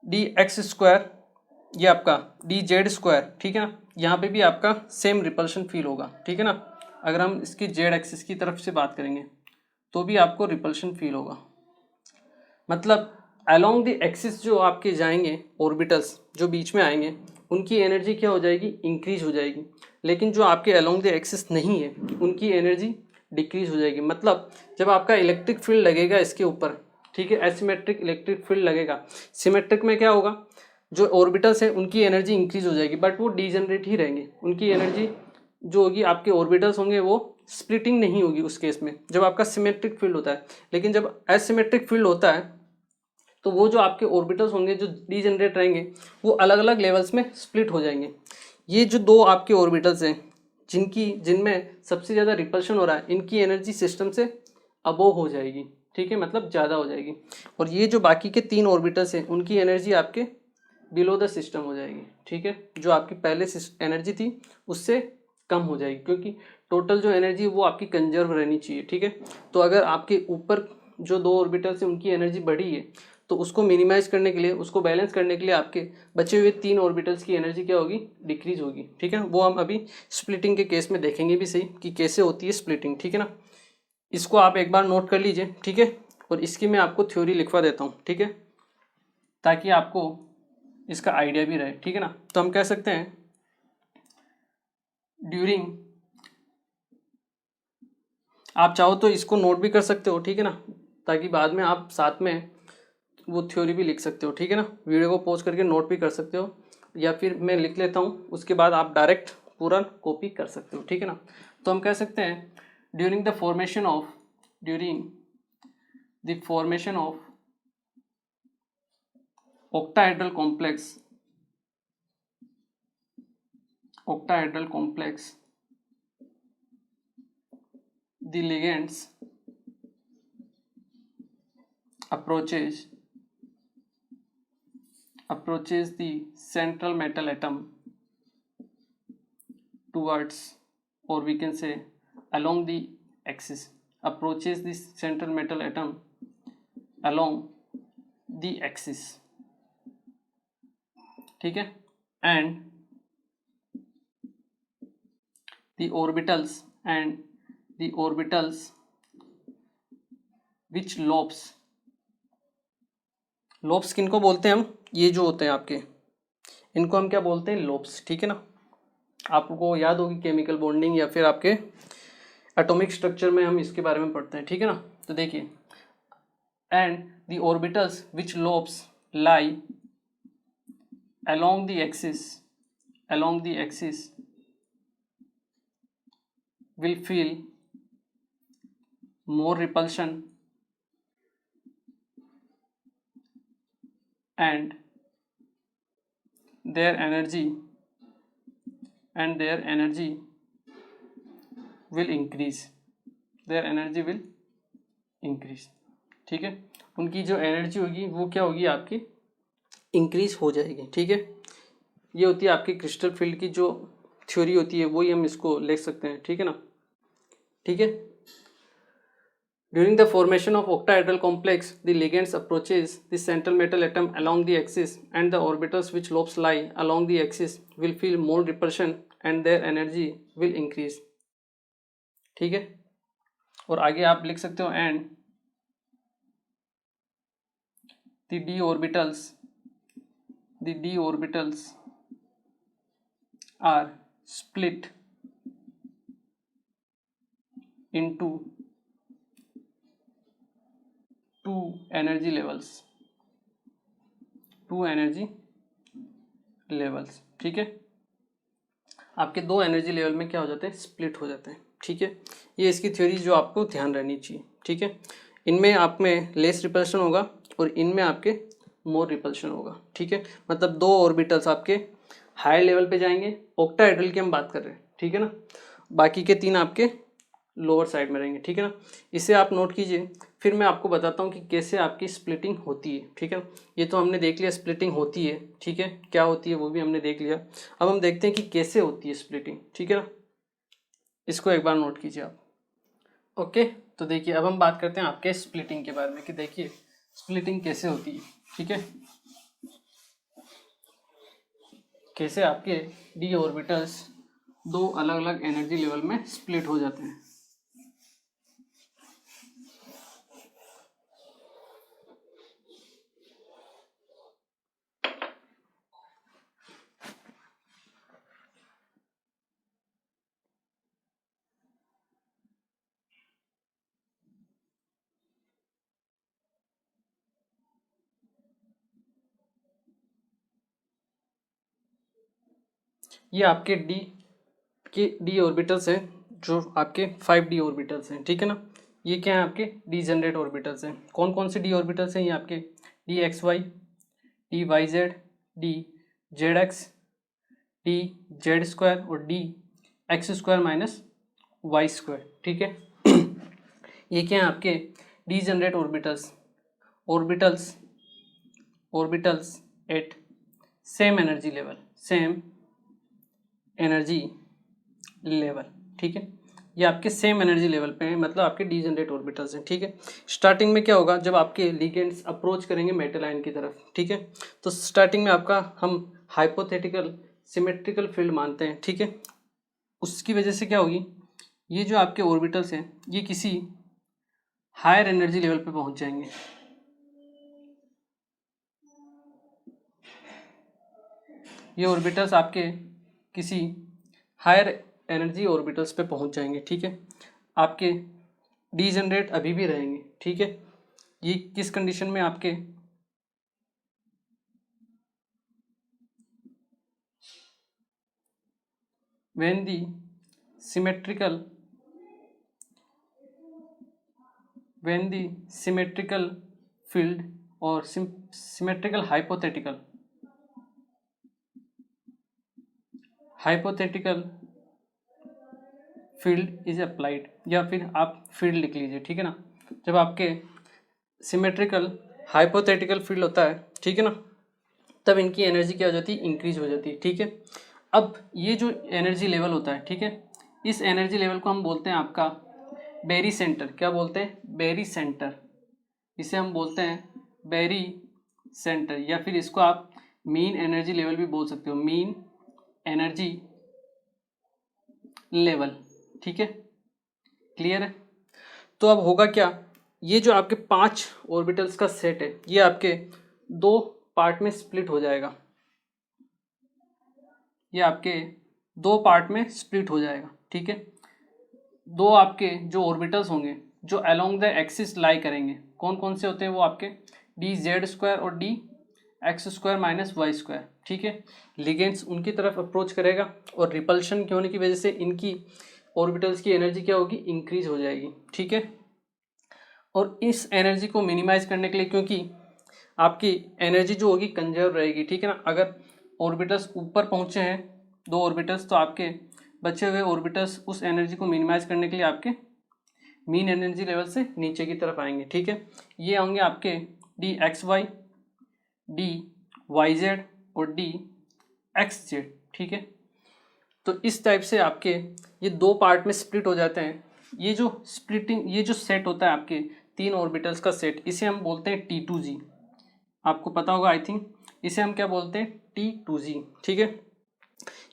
S1: डी एक्स स्क्वायर, ये आपका डी जेड स्क्वायर, ठीक है ना, यहाँ पे भी आपका सेम रिपल्शन फील होगा, ठीक है ना। अगर हम इसकी जेड एक्सिस की तरफ से बात करेंगे तो भी आपको रिपल्शन फील होगा। मतलब अलोंग द एक्सिस जो आपके जाएंगे ऑर्बिटल्स जो बीच में आएंगे उनकी एनर्जी क्या हो जाएगी, इंक्रीज हो जाएगी। लेकिन जो आपके अलोंग द एक्सिस नहीं है उनकी एनर्जी डिक्रीज हो जाएगी। मतलब जब आपका इलेक्ट्रिक फील्ड लगेगा इसके ऊपर, ठीक है, एसिमेट्रिक इलेक्ट्रिक फील्ड लगेगा, सिमेट्रिक में क्या होगा, जो ऑर्बिटल्स हैं उनकी एनर्जी इंक्रीज हो जाएगी, बट वो डीजनरेट ही रहेंगे। उनकी एनर्जी जो होगी, आपके ऑर्बिटल्स होंगे वो स्प्लिटिंग नहीं होगी उस केस में, जब आपका सिमेट्रिक फील्ड होता है। लेकिन जब एसिमेट्रिक फील्ड होता है तो वो जो आपके ऑर्बिटल्स होंगे जो डीजनरेट रहेंगे वो अलग अलग लेवल्स में स्प्लिट हो जाएंगे। ये जो दो आपके ऑर्बिटल्स हैं जिनमें सबसे ज़्यादा रिपल्शन हो रहा है, इनकी एनर्जी सिस्टम से अबोव हो जाएगी, ठीक है, मतलब ज़्यादा हो जाएगी। और ये जो बाकी के 3 ऑर्बिटल्स हैं उनकी एनर्जी आपके बिलो द सिस्टम हो जाएगी, ठीक है। जो आपकी पहले एनर्जी थी उससे कम हो जाएगी, क्योंकि टोटल जो एनर्जी है वो आपकी कंजर्व रहनी चाहिए, ठीक है। तो अगर आपके ऊपर जो 2 ऑर्बिटल्स हैं उनकी एनर्जी बढ़ी है तो उसको मिनिमाइज करने के लिए, उसको बैलेंस करने के लिए आपके बचे हुए 3 ऑर्बिटल्स की एनर्जी क्या होगी, डिक्रीज होगी, ठीक है। वो हम अभी स्प्लिटिंग के केस में देखेंगे भी सही कि कैसे होती है स्प्लिटिंग, ठीक है ना। इसको आप एक बार नोट कर लीजिए, ठीक है। और इसकी मैं आपको थ्योरी लिखवा देता हूँ, ठीक है, ताकि आपको इसका आइडिया भी रहे, ठीक है ना। तो हम कह सकते हैं ड्यूरिंग, आप चाहो तो इसको नोट भी कर सकते हो, ठीक है ना, ताकि बाद में आप साथ में वो थ्योरी भी लिख सकते हो, ठीक है ना। वीडियो को पॉज करके नोट भी कर सकते हो, या फिर मैं लिख लेता हूँ, उसके बाद आप डायरेक्ट पूरा कॉपी कर सकते हो, ठीक है ना। तो हम कह सकते हैं during the formation of octahedral complex, the ligands approaches the central metal atom towards, or we can say along the axis, approaches the central metal atom along the axis, ठीक है। and the orbitals which lobes किनको बोलते हैं हम, ये जो होते हैं आपके, इनको हम क्या बोलते हैं, लोब्स, ठीक है ना। आपको याद होगी केमिकल बॉन्डिंग या फिर आपके एटॉमिक स्ट्रक्चर में हम इसके बारे में पढ़ते हैं, ठीक है ना। तो देखिए, and the orbitals which lobes lie along the axis will feel more repulsion and their energy will increase, their energy will increase. ठीक है, उनकी जो एनर्जी होगी वो क्या होगी, आपकी इंक्रीज हो जाएगी। ठीक है, ये होती है आपकी क्रिस्टल फील्ड की जो थ्योरी होती है, वही हम इसको लिख सकते हैं। ठीक है ना। ठीक है, during the formation of octahedral complex the ligands approaches the central metal atom along the axis and the orbitals which lobes lie along the axis will feel more repulsion and their energy will increase। ठीक है, और आगे आप लिख सकते हो and the d orbitals are split into two energy levels। ठीक है, आपके दो एनर्जी लेवल में क्या हो जाते हैं, स्प्लिट हो जाते हैं। ठीक है, ये इसकी थ्योरी जो आपको ध्यान रहनी चाहिए। ठीक है, इनमें आप में लेस रिपल्शन होगा और इनमें आपके मोर रिपल्शन होगा। ठीक है, मतलब दो ऑर्बिटल्स आपके हायर लेवल पे जाएंगे, ऑक्टाहेड्रल की हम बात कर रहे हैं। ठीक है ना, बाकी के तीन आपके लोअर साइड में रहेंगे। ठीक है ना, इसे आप नोट कीजिए, फिर मैं आपको बताता हूँ कि कैसे आपकी स्प्लिटिंग होती है। ठीक है, ये तो हमने देख लिया स्प्लिटिंग होती है। ठीक है, क्या होती है वो भी हमने देख लिया। अब हम देखते हैं कि कैसे होती है स्प्लिटिंग। ठीक है ना, इसको एक बार नोट कीजिए आप। ओके, तो देखिए अब हम बात करते हैं आपके स्प्लिटिंग के बारे में कि देखिए स्प्लिटिंग कैसे होती है। ठीक है, कैसे आपके डी ऑर्बिटल्स दो अलग अलग एनर्जी लेवल में स्प्लिट हो जाते हैं। ये आपके डी ऑर्बिटल्स हैं, जो आपके 5D ऑर्बिटल्स हैं। ठीक है ना, ये क्या है, आपके डी जनरेट ऑर्बिटल्स हैं। कौन कौन से डी ऑर्बिटल्स हैं, ये आपके D x Y, D Y Z, D Z X, D Z square और D x square minus Y square. ठीक है, ये क्या है, आपके degenerate orbitals at same energy level. ठीक है, ये आपके सेम एनर्जी लेवल पे हैं, मतलब आपके डीजनरेट ऑर्बिटल्स हैं। ठीक है, स्टार्टिंग में क्या होगा, जब आपके लिगेंड्स अप्रोच करेंगे मेटल आयन की तरफ। ठीक है, तो स्टार्टिंग में आपका हम हाइपोथेटिकल सिमेट्रिकल फील्ड मानते हैं। ठीक है, उसकी वजह से क्या होगी, ये जो आपके ऑर्बिटल्स हैं ये किसी हायर एनर्जी लेवल पे पहुंच जाएंगे। ये ऑर्बिटल्स आपके किसी हायर एनर्जी ऑर्बिटल्स पे पहुंच जाएंगे। ठीक है, आपके डीजनरेट अभी भी रहेंगे। ठीक है, ये किस कंडीशन में, आपके when the symmetrical field or symmetrical hypothetical field is applied, या फिर आप फील्ड लिख लीजिए। ठीक है ना, जब आपके सिमेट्रिकल हाइपोथेटिकल फील्ड होता है, ठीक है ना, तब इनकी एनर्जी क्या हो जाती है, इंक्रीज हो जाती है। ठीक है, अब ये जो एनर्जी लेवल होता है, ठीक है, इस एनर्जी लेवल को हम बोलते हैं आपका बेरी सेंटर। क्या बोलते हैं, बेरी सेंटर। इसे हम बोलते हैं बेरी सेंटर, या फिर इसको आप मीन एनर्जी लेवल भी बोल सकते हो, मीन एनर्जी लेवल। ठीक है, क्लियर है। तो अब होगा क्या, ये जो आपके 5 ऑर्बिटल्स का सेट है ये आपके 2 पार्ट में स्प्लिट हो जाएगा। ये आपके 2 पार्ट में स्प्लिट हो जाएगा। ठीक है, 2 आपके जो ऑर्बिटल्स होंगे जो अलोंग द एक्सिस लाई करेंगे, कौन कौन से होते हैं वो आपके डी जेड स्क्वायर और D x square minus Y square. ठीक है, लिगेंड्स उनकी तरफ अप्रोच करेगा और रिपल्शन के होने की वजह से इनकी ऑर्बिटल्स की एनर्जी क्या होगी, इंक्रीज हो जाएगी। ठीक है, और इस एनर्जी को मिनिमाइज करने के लिए, क्योंकि आपकी एनर्जी जो होगी कंजर्व रहेगी। ठीक है ना, अगर ऑर्बिटल्स ऊपर पहुंचे हैं 2 ऑर्बिटल्स, तो आपके बचे हुए ऑर्बिटल्स उस एनर्जी को मिनिमाइज करने के लिए आपके मीन एनर्जी लेवल से नीचे की तरफ आएंगे, ठीक है। ये होंगे आपके D x Y, D Y z और डी एक्स जेड, ठीक है। तो इस टाइप से आपके ये दो पार्ट में स्प्लिट हो जाते हैं। ये जो सेट होता है आपके 3 ऑर्बिटल्स का सेट, इसे हम बोलते हैं T2G। आपको पता होगा आई थिंक, इसे हम क्या बोलते हैं, T2G, ठीक है।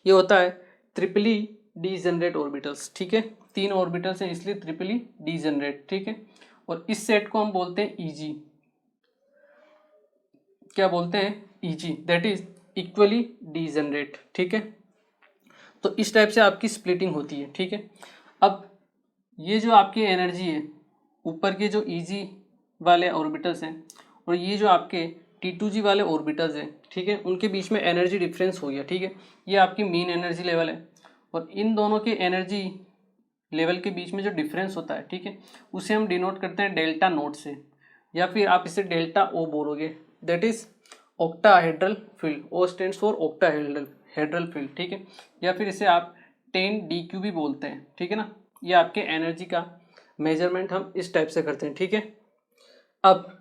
S1: ये होता है ट्रिपली डीजेनरेट ऑर्बिटल्स, ठीक है। 3 ऑर्बिटल्स हैं इसलिए ट्रिपली डीजेनरेट, ठीक है। और इस सेट को हम बोलते हैं EG, क्या बोलते हैं, EG, that is equally degenerate, ठीक है। तो इस टाइप से आपकी स्प्लिटिंग होती है, ठीक है। अब ये जो आपकी एनर्जी है, ऊपर के जो EG वाले ऑर्बिटल्स हैं और ये जो आपके T2G वाले ऑर्बिटल्स हैं, ठीक है, उनके बीच में एनर्जी डिफरेंस हो गया, ठीक है। ये आपकी मीन एनर्जी लेवल है और इन दोनों के एनर्जी लेवल के बीच में जो डिफरेंस होता है, ठीक है, उसे हम डिनोट करते हैं डेल्टा नोट से, या फिर आप इसे डेल्टा O बोलोगे, that is octahedral field. O stands for octahedral field, ठीक है। या फिर इसे आप 10dQ भी बोलते हैं, ठीक है ना। ये आपके एनर्जी का मेजरमेंट हम इस टाइप से करते हैं, ठीक है। अब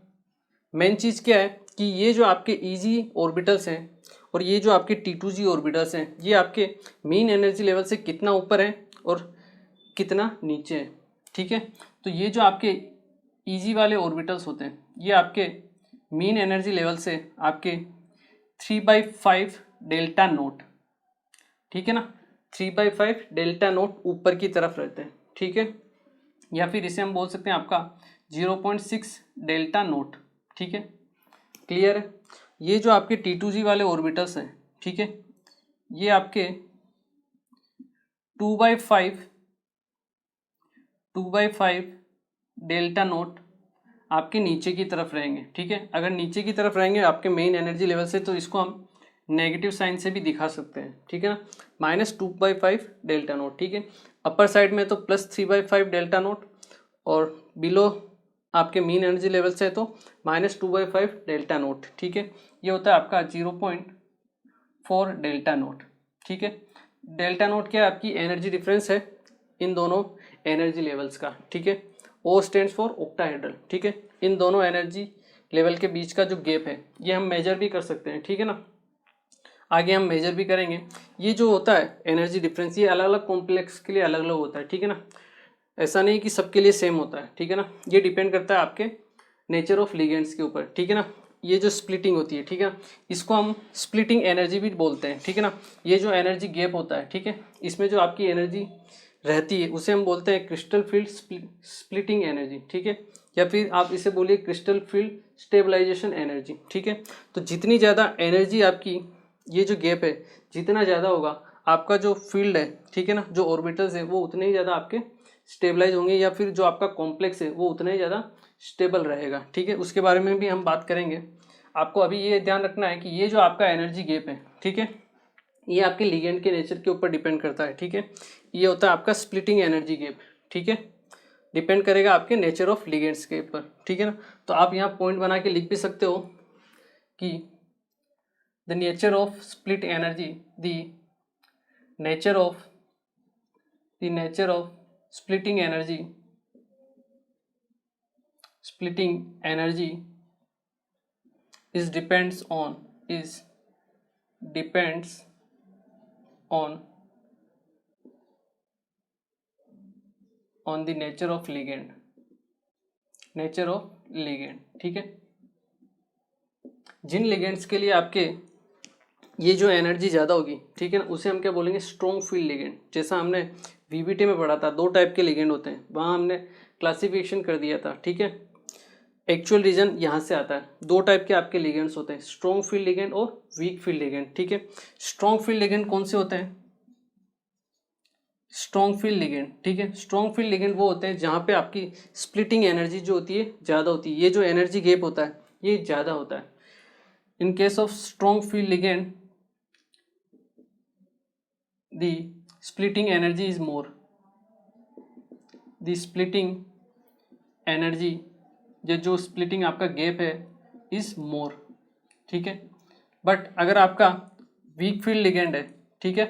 S1: मेन चीज़ क्या है कि ये जो आपके EG ऑर्बिटल्स हैं और ये जो आपके T2G ऑर्बिटल्स हैं, ये आपके मीन एनर्जी लेवल से कितना ऊपर है और कितना नीचे है, ठीक है। तो ये जो आपके EG वाले ऑर्बिटल्स होते हैं, ये आपके मीन एनर्जी लेवल से आपके 3/5 डेल्टा नोट, ठीक है ना, 3/5 डेल्टा नोट ऊपर की तरफ रहते हैं, ठीक है। या फिर इसे हम बोल सकते हैं आपका 0.6 डेल्टा नोट, ठीक है। क्लियर है। ये जो आपके T2G वाले ऑर्बिटल्स हैं, ठीक है, ये आपके 2/5 डेल्टा नोट आपके नीचे की तरफ रहेंगे, ठीक है। अगर नीचे की तरफ रहेंगे आपके मेन एनर्जी लेवल से, तो इसको हम नेगेटिव साइन से भी दिखा सकते हैं, ठीक है ना, -2/5 डेल्टा नोट, ठीक है। अपर साइड में तो +3/5 डेल्टा नोट और बिलो आपके मीन एनर्जी लेवल से है तो -2/5 डेल्टा नोट, ठीक है। ये होता है आपका 0.4 डेल्टा नोट, ठीक है। डेल्टा नोट क्या है, आपकी एनर्जी डिफरेंस है इन दोनों एनर्जी लेवल्स का, ठीक है। O स्टैंड्स फॉर ऑक्टाहेड्रल, ठीक है। इन दोनों एनर्जी लेवल के बीच का जो गैप है, ये हम मेजर भी कर सकते हैं, ठीक है ना। आगे हम मेजर भी करेंगे। ये जो होता है एनर्जी डिफरेंस, ये अलग अलग कॉम्प्लेक्स के लिए अलग अलग होता है, ठीक है ना। ऐसा नहीं कि सबके लिए सेम होता है, ठीक है ना। ये डिपेंड करता है आपके नेचर ऑफ लिगेंड्स के ऊपर, ठीक है ना। ये जो स्प्लिटिंग होती है, ठीक है, इसको हम स्प्लिटिंग एनर्जी भी बोलते हैं, ठीक है ना। ये जो एनर्जी गैप होता है, ठीक है, इसमें जो आपकी एनर्जी रहती है उसे हम बोलते हैं क्रिस्टल फील्ड स्प्लिटिंग एनर्जी, ठीक है। या फिर आप इसे बोलिए क्रिस्टल फील्ड स्टेबलाइजेशन एनर्जी, ठीक है। तो जितनी ज़्यादा एनर्जी आपकी, ये जो गैप है जितना ज़्यादा होगा, आपका जो फील्ड है, ठीक है ना, जो ऑर्बिटल्स है वो उतने ही ज़्यादा आपके स्टेबलाइज होंगे, या फिर जो आपका कॉम्प्लेक्स है वो उतना ही ज़्यादा स्टेबल रहेगा, ठीक है। उसके बारे में भी हम बात करेंगे। आपको अभी ये ध्यान रखना है कि ये जो आपका एनर्जी गैप है, ठीक है, ये आपके लिगेंड के नेचर के ऊपर डिपेंड करता है, ठीक है। ये होता है आपका स्प्लिटिंग एनर्जी गैप, ठीक है, डिपेंड करेगा आपके नेचर ऑफ लिगेंड्स के ऊपर, ठीक है ना। तो आप यहाँ पॉइंट बना के लिख भी सकते हो कि the nature of split energy, the nature of splitting energy depends on the nature of ligand, ठीक है। जिन लिगेंड्स के लिए आपके ये जो एनर्जी ज़्यादा होगी, ठीक है ना, उसे हम क्या बोलेंगे, स्ट्रॉन्ग फील्ड लिगेंड। जैसा हमने VBT में पढ़ा था, 2 टाइप के लिगेंड होते हैं, वहाँ हमने क्लासिफिकेशन कर दिया था, ठीक है। एक्चुअल रीजन यहाँ से आता है। 2 टाइप के आपके लिगेंड्स होते हैं, स्ट्रॉन्ग फील्ड लिगेंड और वीक फील्ड लिगेंड, ठीक है। स्ट्रॉन्ग फील्ड लिगेंड कौन से होते हैं, स्ट्रॉन्ग फील्ड लिगेंड, ठीक है। स्ट्रॉन्ग फील्ड लिगेंड वो होते हैं जहाँ पे आपकी स्प्लिटिंग एनर्जी जो होती है ज़्यादा होती है, ये जो एनर्जी गैप होता है ये ज़्यादा होता है। In case of strong field ligand the splitting energy is more, the splitting energy, जो splitting आपका गैप है is more, ठीक है। बट अगर आपका वीक फील्ड लिगेंड है, ठीक है,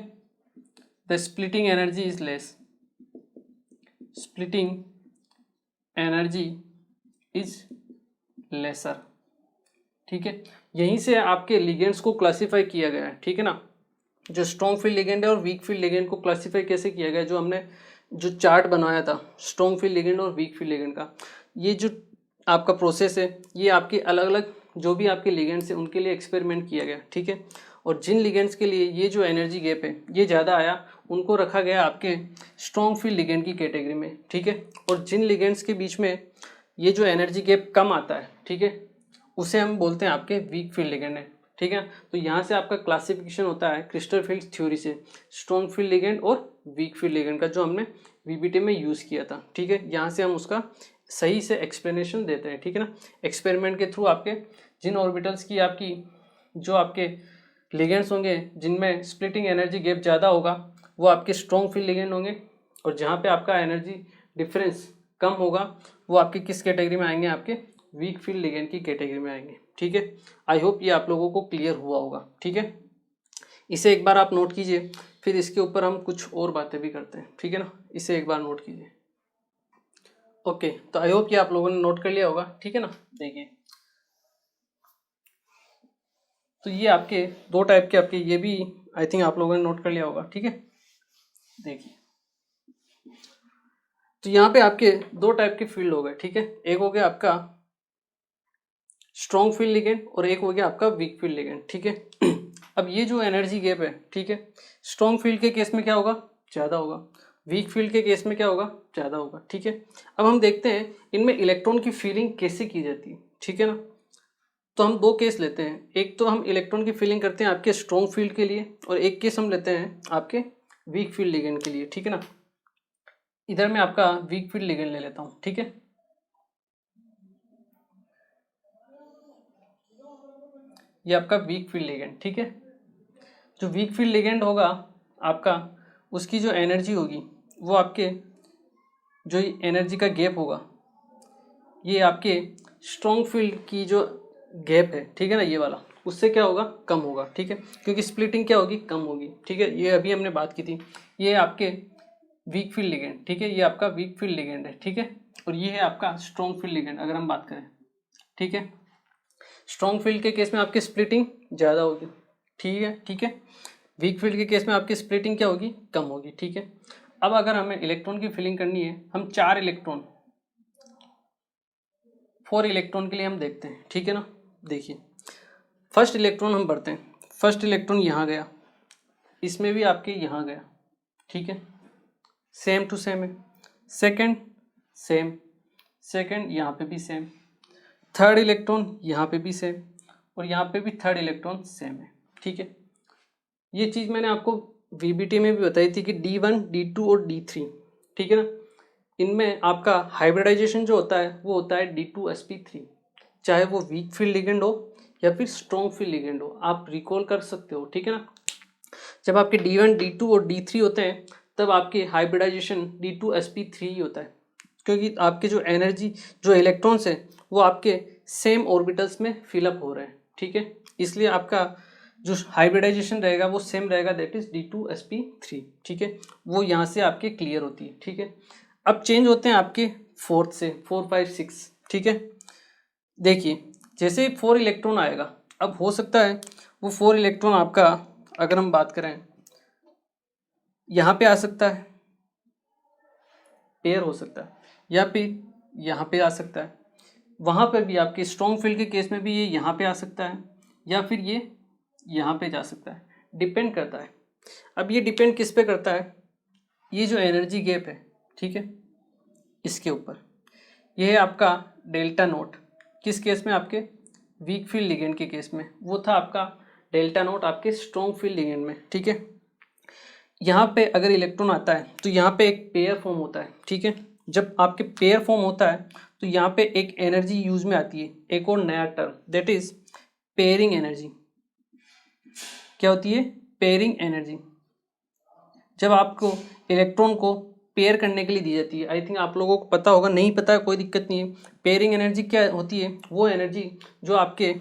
S1: the splitting energy is less, splitting energy is lesser. ठीक है, यहीं से आपके लिगेंड्स को क्लासिफाई किया गया है। ठीक है ना, जो स्ट्रॉन्ग फील्ड लिगेंड है और वीक फील्ड लिगेंड को क्लासिफाई कैसे किया गया, जो हमने जो चार्ट बनाया था स्ट्रॉन्ग फील्ड लिगेंड और वीक फील्ड लिगेंड का, ये जो आपका प्रोसेस है ये आपके अलग अलग जो भी आपके लिगेंड्स हैं उनके लिए एक्सपेरिमेंट किया गया। ठीक है, और जिन लिगेंड्स के लिए ये जो एनर्जी गैप है ये ज़्यादा आया उनको रखा गया आपके स्ट्रॉन्ग फील्ड लिगेंड की कैटेगरी में। ठीक है, और जिन लिगेंड्स के बीच में ये जो एनर्जी गैप कम आता है, ठीक है, उसे हम बोलते हैं आपके वीक फील्ड लिगेंड है। ठीक है, तो यहाँ से आपका क्लासिफिकेशन होता है क्रिस्टल फील्ड थ्योरी से स्ट्रॉन्ग फील्ड लिगेंड और वीक फील्ड लिगेंड का, जो हमने वीबीटी में यूज़ किया था। ठीक है, यहाँ से हम उसका सही से एक्सप्लेनेशन देते हैं। ठीक है ना, एक्सपेरिमेंट के थ्रू आपके जिन ऑर्बिटल्स की आपकी जो आपके लिगेंड्स होंगे जिनमें स्प्लिटिंग एनर्जी गैप ज़्यादा होगा वो आपके स्ट्रॉन्ग फील्ड लिगेंड होंगे, और जहाँ पे आपका एनर्जी डिफरेंस कम होगा वो आपके किस कैटेगरी में आएंगे, आपके वीक फील्ड लिगेंड की कैटेगरी में आएंगे। ठीक है, आई होप ये आप लोगों को क्लियर हुआ होगा। ठीक है, इसे एक बार आप नोट कीजिए, फिर इसके ऊपर हम कुछ और बातें भी करते हैं। ठीक है ना, इसे एक बार नोट कीजिए। ओके, तो आई होप ये आप लोगों ने नोट कर लिया होगा। ठीक है ना, देखिए तो ये आपके दो टाइप के आपके ये भी आई थिंक आप लोगों ने नोट कर लिया होगा। ठीक है, देखिए तो यहाँ पे आपके दो टाइप के फील्ड हो गए। ठीक है, एक हो गया आपका स्ट्रॉन्ग फील्ड लिगेंड और एक हो गया आपका वीक फील्ड लिगेंड। ठीक है, अब ये जो एनर्जी गैप है, ठीक है, स्ट्रॉन्ग फील्ड के केस में क्या होगा, ज़्यादा होगा, वीक फील्ड के केस में क्या होगा, ज़्यादा होगा। ठीक है, अब हम देखते हैं इनमें इलेक्ट्रॉन की फीलिंग कैसे की जाती है। ठीक है ना, तो हम दो केस लेते हैं, एक तो हम इलेक्ट्रॉन की फीलिंग करते हैं आपके स्ट्रॉन्ग फील्ड के लिए और एक केस हम लेते हैं आपके वीक फील्ड लिगेंड के लिए। ठीक है ना, इधर मैं आपका वीक फील्ड लिगेंड ले लेता हूँ। ठीक है, ये आपका वीक फील्ड लिगेंड। ठीक है, जो वीक फील्ड लिगेंड होगा आपका, उसकी जो एनर्जी होगी वो आपके जो एनर्जी का गैप होगा ये आपके स्ट्रॉन्ग फील्ड की जो गैप है, ठीक है ना, ये वाला, उससे क्या होगा, कम होगा। ठीक है, क्योंकि स्प्लिटिंग क्या होगी, कम होगी। ठीक है, ये अभी हमने बात की थी, ये आपके वीक फील्ड लिगेंड। ठीक है, ये आपका वीक फील्ड लिगेंड है। ठीक है, और ये है आपका स्ट्रॉन्ग फील्ड लिगेंड अगर हम बात करें। ठीक है, स्ट्रॉन्ग फील्ड के केस में आपकी स्प्लिटिंग ज़्यादा होगी। ठीक है, ठीक है, वीक फील्ड के केस में आपकी स्प्लिटिंग क्या होगी, कम होगी। ठीक है, अब अगर हमें इलेक्ट्रॉन की फिलिंग करनी है, हम 4 इलेक्ट्रॉन 4 इलेक्ट्रॉन के लिए हम देखते हैं। ठीक है ना, देखिए फर्स्ट इलेक्ट्रॉन हम भरते हैं, फर्स्ट इलेक्ट्रॉन यहाँ गया, इसमें भी आपके यहाँ गया। ठीक है, सेम टू सेम है। सेकंड सेम, सेकंड यहाँ पे भी सेम, थर्ड इलेक्ट्रॉन यहाँ पे भी सेम और यहाँ पे भी थर्ड इलेक्ट्रॉन सेम है। ठीक है, ये चीज़ मैंने आपको वीबीटी में भी बताई थी कि D1, D2 और D3, ठीक है ना, इनमें आपका हाइब्रिडाइजेशन जो होता है वो होता है D2sp3, चाहे वो वीक फील्ड लिगेंड हो या फिर स्ट्रॉन्ग फील्ड लिगेंड हो, आप रिकॉल कर सकते हो। ठीक है ना, जब आपके D1, D2 और D3 होते हैं तब आपके हाइब्रिडाइजेशन D2sp3 ही होता है, क्योंकि आपके जो एनर्जी जो इलेक्ट्रॉन्स हैं वो आपके सेम ऑर्बिटल्स में फिलअप हो रहे हैं। ठीक है, इसलिए आपका जो हाइब्रिडाइजेशन रहेगा वो सेम रहेगा, दैट इज D2sp3। ठीक है, वो यहाँ से आपके क्लियर होती है। ठीक है, अब चेंज होते हैं आपके फोर्थ से 4, 5, 6। ठीक है, देखिए जैसे 4 इलेक्ट्रॉन आएगा, अब हो सकता है वो 4 इलेक्ट्रॉन आपका, अगर हम बात करें, यहाँ पे आ सकता है, पेयर हो सकता है, या फिर यहाँ पे आ सकता है, वहाँ पर भी आपके स्ट्रॉन्ग फील्ड के केस में भी ये यहाँ पे आ सकता है या फिर ये यहाँ पे जा सकता है, डिपेंड करता है। अब ये डिपेंड किस पे करता है, ये जो एनर्जी गैप है, ठीक है, इसके ऊपर। ये है आपका डेल्टा नोट, किस केस में, आपके वीक फील्ड लिगेंड के केस में, वो था आपका डेल्टा नोट आपके स्ट्रॉन्ग फील्ड लिगेंड में। ठीक है, यहाँ पे अगर इलेक्ट्रॉन आता है तो यहाँ पे एक पेयर फॉर्म होता है। ठीक है, जब आपके पेयर फॉर्म होता है तो यहाँ पे एक एनर्जी यूज में आती है, एक और नया term, that is pairing energy. क्या होती है, पेयरिंग एनर्जी। जब आपको इलेक्ट्रॉन को पेयर करने के लिए दी जाती है, आई थिंक आप लोगों को पता होगा, नहीं पता है कोई दिक्कत नहीं है। पेयरिंग एनर्जी क्या होती है, वो एनर्जी जो आपके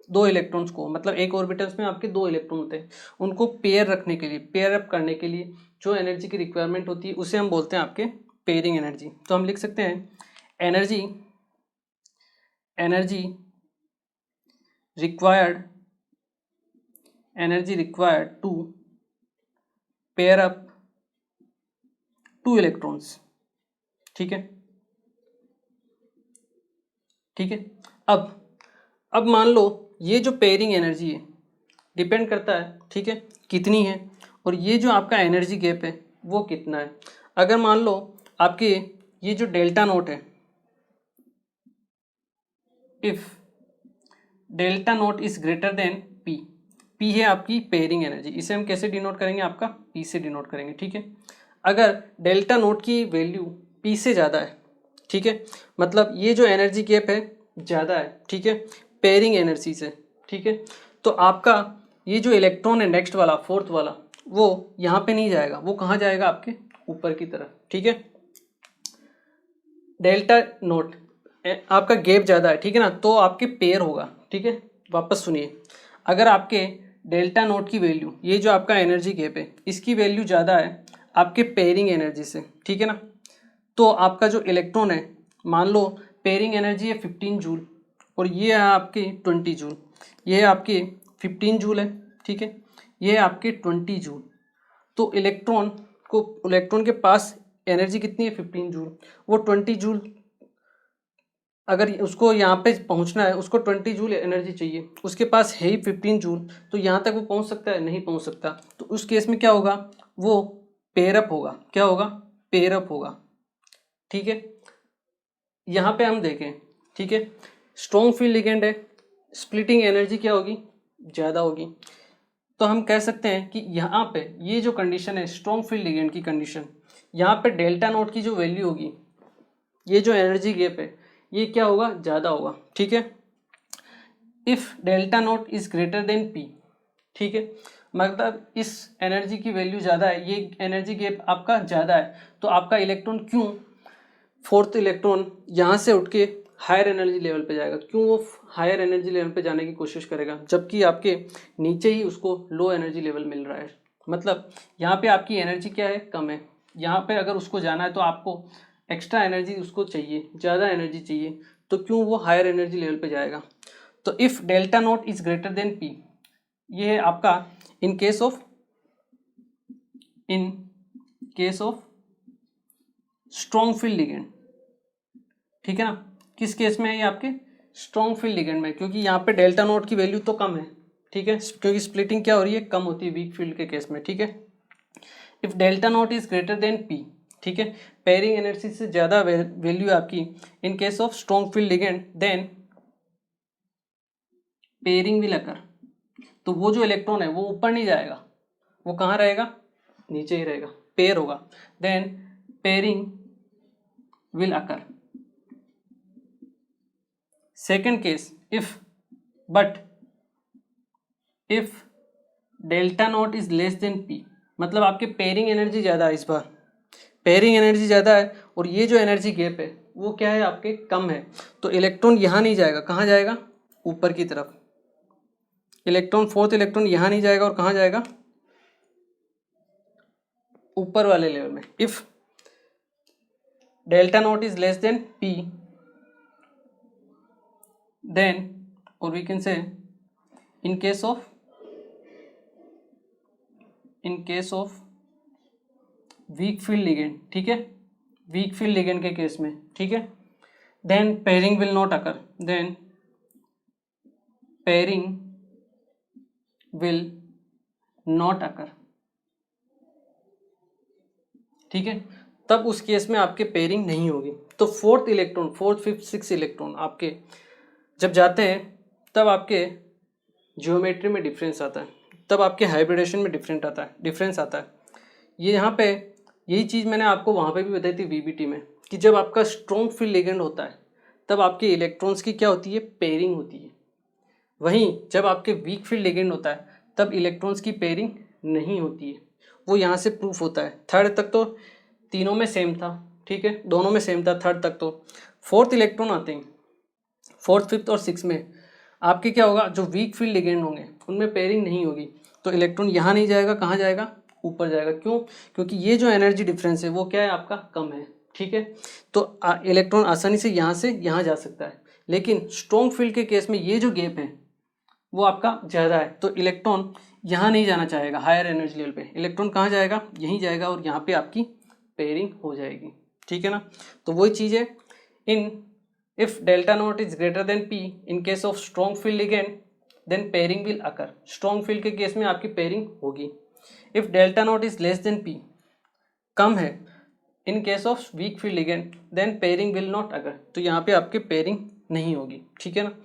S1: दो इलेक्ट्रॉन्स को, मतलब एक ऑर्बिटल्स में आपके 2 इलेक्ट्रॉन होते हैं, उनको पेयर रखने के लिए, पेयर अप करने के लिए जो एनर्जी की रिक्वायरमेंट होती है उसे हम बोलते हैं आपके पेयरिंग एनर्जी। तो हम लिख सकते हैं energy required to pair up two electrons. ठीक है, ठीक है। अब मान लो ये जो पेयरिंग एनर्जी है डिपेंड करता है, ठीक है, कितनी है, और ये जो आपका एनर्जी गैप है वो कितना है। अगर मान लो आपके ये जो डेल्टा नोट है, if delta naught is greater than P, P है आपकी पेयरिंग एनर्जी, इसे हम कैसे डिनोट करेंगे, आपका पी से डिनोट करेंगे। ठीक है, अगर डेल्टा नोट की वैल्यू पी से ज़्यादा है, ठीक है, मतलब ये जो एनर्जी गैप है ज़्यादा है, ठीक है, पेयरिंग एनर्जी से, ठीक है, तो आपका ये जो इलेक्ट्रॉन है नेक्स्ट वाला, फोर्थ वाला, वो यहाँ पे नहीं जाएगा, वो कहाँ जाएगा, आपके ऊपर की तरफ। ठीक है, डेल्टा नोट आपका गैप ज़्यादा है, ठीक है ना, तो आपके पेयर होगा। ठीक है, वापस सुनिए, अगर आपके डेल्टा नोट की वैल्यू, ये जो आपका एनर्जी गैप है इसकी वैल्यू ज़्यादा है आपके पेयरिंग एनर्जी से, ठीक है ना, तो आपका जो इलेक्ट्रॉन है, मान लो पेयरिंग एनर्जी है 15 जूल और ये है आपकी 20 जूल, ये है आपकी 15 जूल है, ठीक है, ये है आपके 20 जूल, तो इलेक्ट्रॉन के पास एनर्जी कितनी है 15 जूल, वो 20 जूल, अगर उसको यहाँ पे पहुँचना है उसको 20 जूल एनर्जी चाहिए, उसके पास है ही 15 जूल, तो यहाँ तक वो पहुँच सकता है, नहीं पहुँच सकता। तो उस केस में क्या होगा, वो पेयरअप होगा, क्या होगा, पेयरअप होगा। ठीक है, यहाँ पे हम देखें, ठीक है, स्ट्रॉन्ग फील्ड लिगेंड है, स्प्लिटिंग एनर्जी क्या होगी, ज़्यादा होगी, तो हम कह सकते हैं कि यहाँ पे ये जो कंडीशन है स्ट्रॉन्ग फील्ड लिगेंड की कंडीशन, यहाँ पे डेल्टा नोट की जो वैल्यू होगी, ये जो एनर्जी गैप है ये क्या होगा, ज़्यादा होगा। ठीक है, if delta naught is greater than P, ठीक है, मतलब इस एनर्जी की वैल्यू ज़्यादा है, ये एनर्जी गैप आपका ज़्यादा है, तो आपका इलेक्ट्रॉन क्यों, फोर्थ इलेक्ट्रॉन यहाँ से उठ के हायर एनर्जी लेवल पे जाएगा, क्यों वो हायर एनर्जी लेवल पे जाने की कोशिश करेगा, जबकि आपके नीचे ही उसको लो एनर्जी लेवल मिल रहा है। मतलब यहाँ पे आपकी एनर्जी क्या है, कम है, यहाँ पे अगर उसको जाना है तो आपको एक्स्ट्रा एनर्जी उसको चाहिए, ज़्यादा एनर्जी चाहिए, तो क्यों वो हायर एनर्जी लेवल पे जाएगा। तो if delta naught is greater than P, ये है आपका इन case of strong field ligand, ठीक है ना, किस केस में है ये, आपके स्ट्रॉन्ग फील्ड लिगेंड में, क्योंकि यहाँ पे डेल्टा नोट की वैल्यू तो कम है, ठीक है, क्योंकि स्प्लिटिंग क्या हो रही है, कम होती है वीक फील्ड के केस में। ठीक है, if delta naught is greater than P, ठीक है, पेयरिंग एनर्जी से ज़्यादा वैल्यू आपकी in case of strong field ligand, then pairing will occur, तो वो जो इलेक्ट्रॉन है वो ऊपर नहीं जाएगा, वो कहाँ रहेगा, नीचे ही रहेगा, पेयर होगा, then pairing will occur. Second case, if delta naught is less than P, मतलब आपके पेयरिंग एनर्जी ज़्यादा है, इस बार पेयरिंग एनर्जी ज़्यादा है और ये जो एनर्जी गैप है वो क्या है, आपके कम है, तो इलेक्ट्रॉन यहाँ नहीं जाएगा, कहाँ जाएगा, ऊपर की तरफ, इलेक्ट्रॉन फोर्थ इलेक्ट्रॉन यहाँ नहीं जाएगा और कहाँ जाएगा, ऊपर वाले लेवल में। If delta naught is less than P, then और we can say in case of weak field ligand, ठीक है, वीक फील्ड लिगेंड के केस में, ठीक है, then pairing will not occur, then pairing will not occur, ठीक है, तब उस केस में आपके पेयरिंग नहीं होगी। तो फोर्थ फिफ्थ सिक्स इलेक्ट्रॉन आपके जब जाते हैं तब आपके ज्योमेट्री में डिफरेंस आता है, तब आपके हाइब्रिडेशन में डिफरेंस आता है। ये यहाँ पे यही चीज़ मैंने आपको वहाँ पे भी बताई थी वीबीटी में, कि जब आपका स्ट्रॉन्ग फील्ड लिगेंड होता है तब आपके इलेक्ट्रॉन्स की क्या होती है, पेयरिंग होती है। वहीं जब आपके वीक फील्ड लिगेंड होता है तब इलेक्ट्रॉन्स की पेयरिंग नहीं होती है। वो यहाँ से प्रूफ होता है। थर्ड तक तो तीनों में सेम था, ठीक है, दोनों में सेम था थर्ड तक। तो फोर्थ इलेक्ट्रॉन आते हैं, फोर्थ फिफ्थ और सिक्स में आपके क्या होगा, जो वीक फील्ड लिगेंड होंगे उनमें पेयरिंग नहीं होगी, तो इलेक्ट्रॉन यहाँ नहीं जाएगा, कहाँ जाएगा, ऊपर जाएगा। क्यों? क्योंकि ये जो एनर्जी डिफरेंस है वो क्या है आपका कम है, ठीक है। तो इलेक्ट्रॉन आसानी से यहाँ जा सकता है, लेकिन स्ट्रॉन्ग फील्ड के केस में ये जो गैप है वो आपका ज़्यादा है, तो इलेक्ट्रॉन यहाँ नहीं जाना चाहेगा हायर एनर्जी लेवल पे। इलेक्ट्रॉन कहाँ जाएगा? यहीं जाएगा और यहाँ पे आपकी पेयरिंग हो जाएगी, ठीक है ना। तो वही चीज़ है, in if delta naught is greater than P in case of strong field ligand then pairing will occur. Strong field के केस में आपकी पेयरिंग होगी। If delta naught is less than P, कम है, in case of weak field ligand then pairing will not occur, तो यहाँ पे आपके पेयरिंग नहीं होगी, ठीक है ना।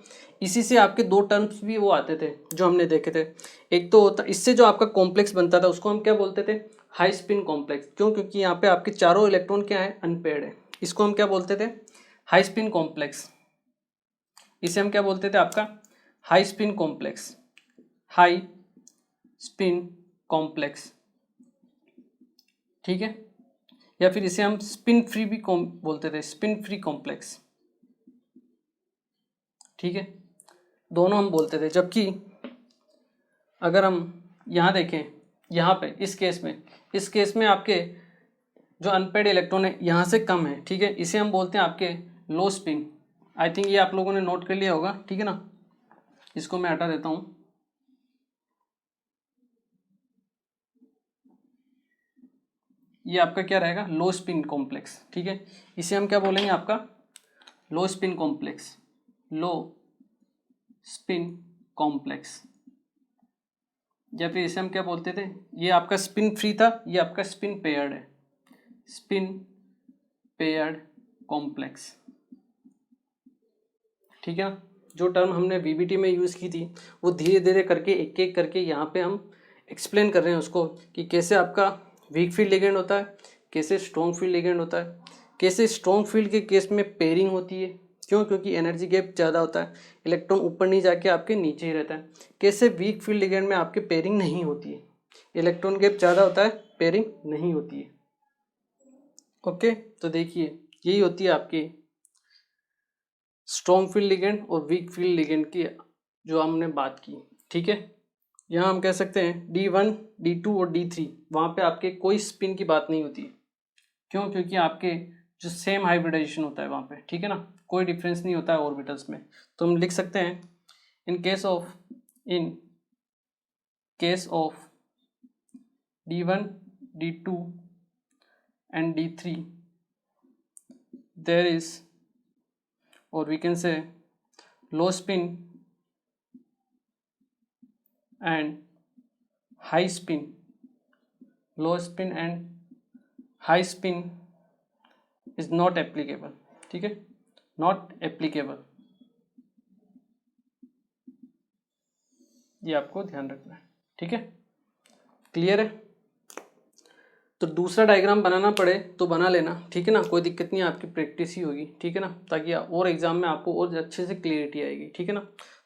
S1: इसी से आपके दो टर्म्स भी वो आते थे जो हमने देखे थे। एक तो होता, इससे जो आपका कॉम्प्लेक्स बनता था उसको हम क्या बोलते थे? High spin complex. क्यों? क्योंकि यहाँ पे आपके चारों इलेक्ट्रॉन क्या है? अनपेयर्ड है। इसको हम क्या बोलते थे? High spin complex. इसे हम क्या बोलते थे? आपका high spin complex, high spin complex, ठीक है। या फिर इसे हम स्पिन फ्री भी बोलते थे, स्पिन फ्री कॉम्प्लेक्स, ठीक है। दोनों हम बोलते थे। जबकि अगर हम यहाँ देखें, यहाँ पे इस केस में आपके जो अनपेड इलेक्ट्रॉन है यहाँ से कम है, ठीक है। इसे हम बोलते हैं आपके लो स्पिन। आई थिंक ये आप लोगों ने नोट कर लिया होगा, ठीक है ना। इसको मैं हटा देता हूँ। ये आपका क्या रहेगा? लो स्पिन कॉम्प्लेक्स, ठीक है। इसे हम क्या बोलेंगे? आपका लो स्पिन कॉम्प्लेक्स, लो स्पिन कॉम्प्लेक्स। या फिर इसे हम क्या बोलते थे? ये आपका स्पिन फ्री था, ये आपका स्पिन पेयर्ड है, स्पिन पेयर्ड कॉम्प्लेक्स, ठीक है। जो टर्म हमने वीबीटी में यूज़ की थी वो धीरे धीरे करके एक एक करके यहाँ पे हम एक्सप्लेन कर रहे हैं उसको, कि कैसे आपका वीक फील्ड लिगेंड होता है, कैसे स्ट्रॉन्ग फील्ड लिगेंड होता है, कैसे स्ट्रॉन्ग फील्ड के केस में पेयरिंग होती है। क्यों? क्योंकि एनर्जी गैप ज़्यादा होता है, इलेक्ट्रॉन ऊपर नहीं जाके आपके नीचे ही रहता है। कैसे वीक फील्ड लिगेंड में आपके पेयरिंग नहीं होती है, इलेक्ट्रॉन गैप ज़्यादा होता है, पेयरिंग नहीं होती है। ओके, तो देखिए यही होती है आपकी स्ट्रॉन्ग फील्ड लिगेंड और वीक फील्ड लिगेंड की जो हमने बात की, ठीक है। यहाँ हम कह सकते हैं D1, D2 और D3 वहाँ पे आपके कोई स्पिन की बात नहीं होती। क्यों? क्योंकि आपके जो सेम हाइब्रिडाइजेशन होता है वहाँ पे, ठीक है ना, कोई डिफरेंस नहीं होता है ऑर्बिटल्स में। तो हम लिख सकते हैं इन case of D1, D2 and D3 there is, or we can say, low spin and high spin, low spin and high spin is not applicable, ठीक है, नॉट एप्लीकेबल। ये आपको ध्यान रखना है, ठीक है। क्लियर है? तो दूसरा डायग्राम बनाना पड़े तो बना लेना, ठीक है ना, कोई दिक्कत नहीं है, आपकी प्रैक्टिस ही होगी, ठीक है ना, ताकि और एग्जाम में आपको और अच्छे से क्लियरिटी आएगी, ठीक है ना।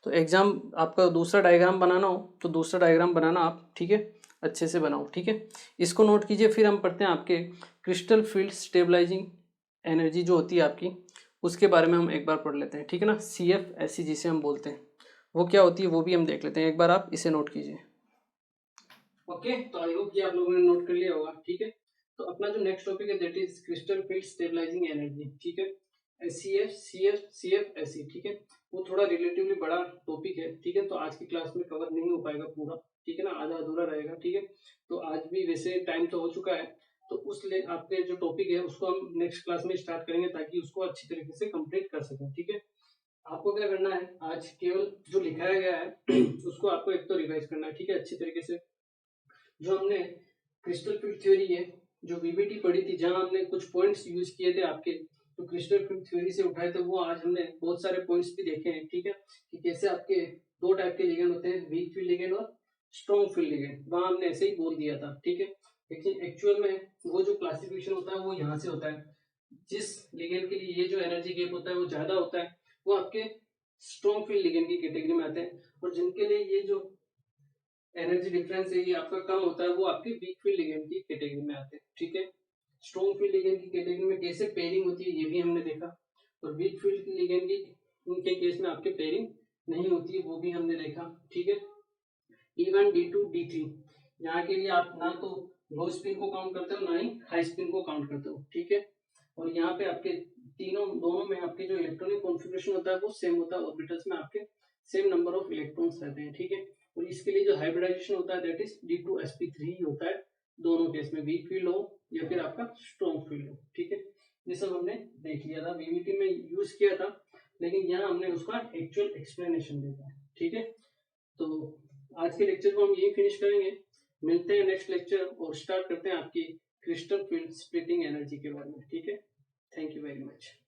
S1: तो एग्जाम आपका दूसरा डायग्राम बनाना हो तो दूसरा डायग्राम बनाना आप, ठीक है, अच्छे से बनाओ, ठीक है। इसको नोट कीजिए। फिर हम पढ़ते हैं आपके क्रिस्टल फील्ड स्टेबलाइजिंग एनर्जी जो होती है आपकी, उसके बारे में हम एक बार पढ़ लेते हैं, ठीक है ना। CFSE जिसे हम बोलते हैं वो क्या होती है वो भी हम देख लेते हैं। एक बार आप इसे नोट कीजिए। ओके, तो आई होप कि आप लोगों ने नोट कर लिया होगा, ठीक है। तो अपना जो नेक्स्ट टॉपिक है that is crystal field stabilising energy, ठीक है। CFSE, ठीक है। वो थोड़ा रिलेटिवली बड़ा टॉपिक है, ठीक है, तो आज की क्लास में कवर नहीं हो पाएगा पूरा, ठीक है ना, आधा अधूरा रहेगा, ठीक है। तो आज भी वैसे टाइम तो हो चुका है, तो उस आपके जो टॉपिक है उसको हम नेक्स्ट क्लास में स्टार्ट करेंगे ताकि उसको अच्छी तरीके से कंप्लीट कर सकें, ठीक है। आपको क्या करना है, आज केवल जो लिखाया गया है उसको आपको एक तो रिवाइज करना है, ठीक है, अच्छी तरीके से। जो हमने क्रिस्टल फील्ड थ्योरी है, जो वीबीटी पढ़ी थी, जहां हमने कुछ पॉइंट्स यूज किए थे आपके, तो क्रिस्टल फील्ड थ्योरी से उठाए थे, वो आज हमने बहुत सारे पॉइंट्स भी देखे हैं, ठीक है, कि कैसे आपके दो टाइप के लिगेंड होते हैं, वीक फील्ड लिगेंड और स्ट्रॉन्ग फील्ड लिगेंड। वहां हमने ऐसे ही बोल दिया था, ठीक है। लेकिन एक्चुअल में वो जो क्लासिफिकेशन होता है वो यहाँ से होता है। जिस लिगेंड के लिए ये जो एनर्जी गैप होता है वो ज्यादा होता है, वो आपके स्ट्रॉन्ग फील्ड लिगेंड की कैटेगरी में आते हैं, और जिनके लिए ये जो एनर्जी डिफरेंस है ये आपका कम होता है, वो आपके वीक फील्ड लिगेंड की कैटेगरी में आते हैं, ठीक है। स्ट्रॉन्ग फील्ड लिगेंड की कैटेगरी में कैसे पेयरिंग होती है ये भी हमने देखा, और वीक फील्ड लिगेंड की उनके केस में आपके पेयरिंग नहीं होती है वो भी हमने देखा, ठीक है। D1, D2, D3 यहाँ के लिए आप ना तो लो स्पिन को काउंट करते हो, ना ही हाई स्पिन को काउंट करते हो, ठीक है। और यहाँ पे आपके दोनों में आपके जो इलेक्ट्रॉनिक कॉन्फ़िगरेशन होता है वो सेम होता है, ऑर्बिटल्स में आपके सेम नंबर ऑफ इलेक्ट्रॉन्स रहते हैं, ठीक है। और इसके लिए जो हाइब्रिडाइजेशन होता है दैट इज D2sp3 होता है, दोनों केस में, वीक फील्ड हो या फिर आपका स्ट्रॉन्ग फील्ड हो, ठीक है। ये सब हमने देख लिया था, वीवीटी में यूज किया था, लेकिन यहाँ हमने उसका एक्चुअल एक्सप्लेनेशन देखा है, ठीक है। तो आज के लेक्चर को हम यही फिनिश करेंगे, मिलते हैं नेक्स्ट लेक्चर और स्टार्ट करते हैं आपकी क्रिस्टल फील्ड स्प्लिटिंग एनर्जी के बारे में, ठीक है। Thank you very much.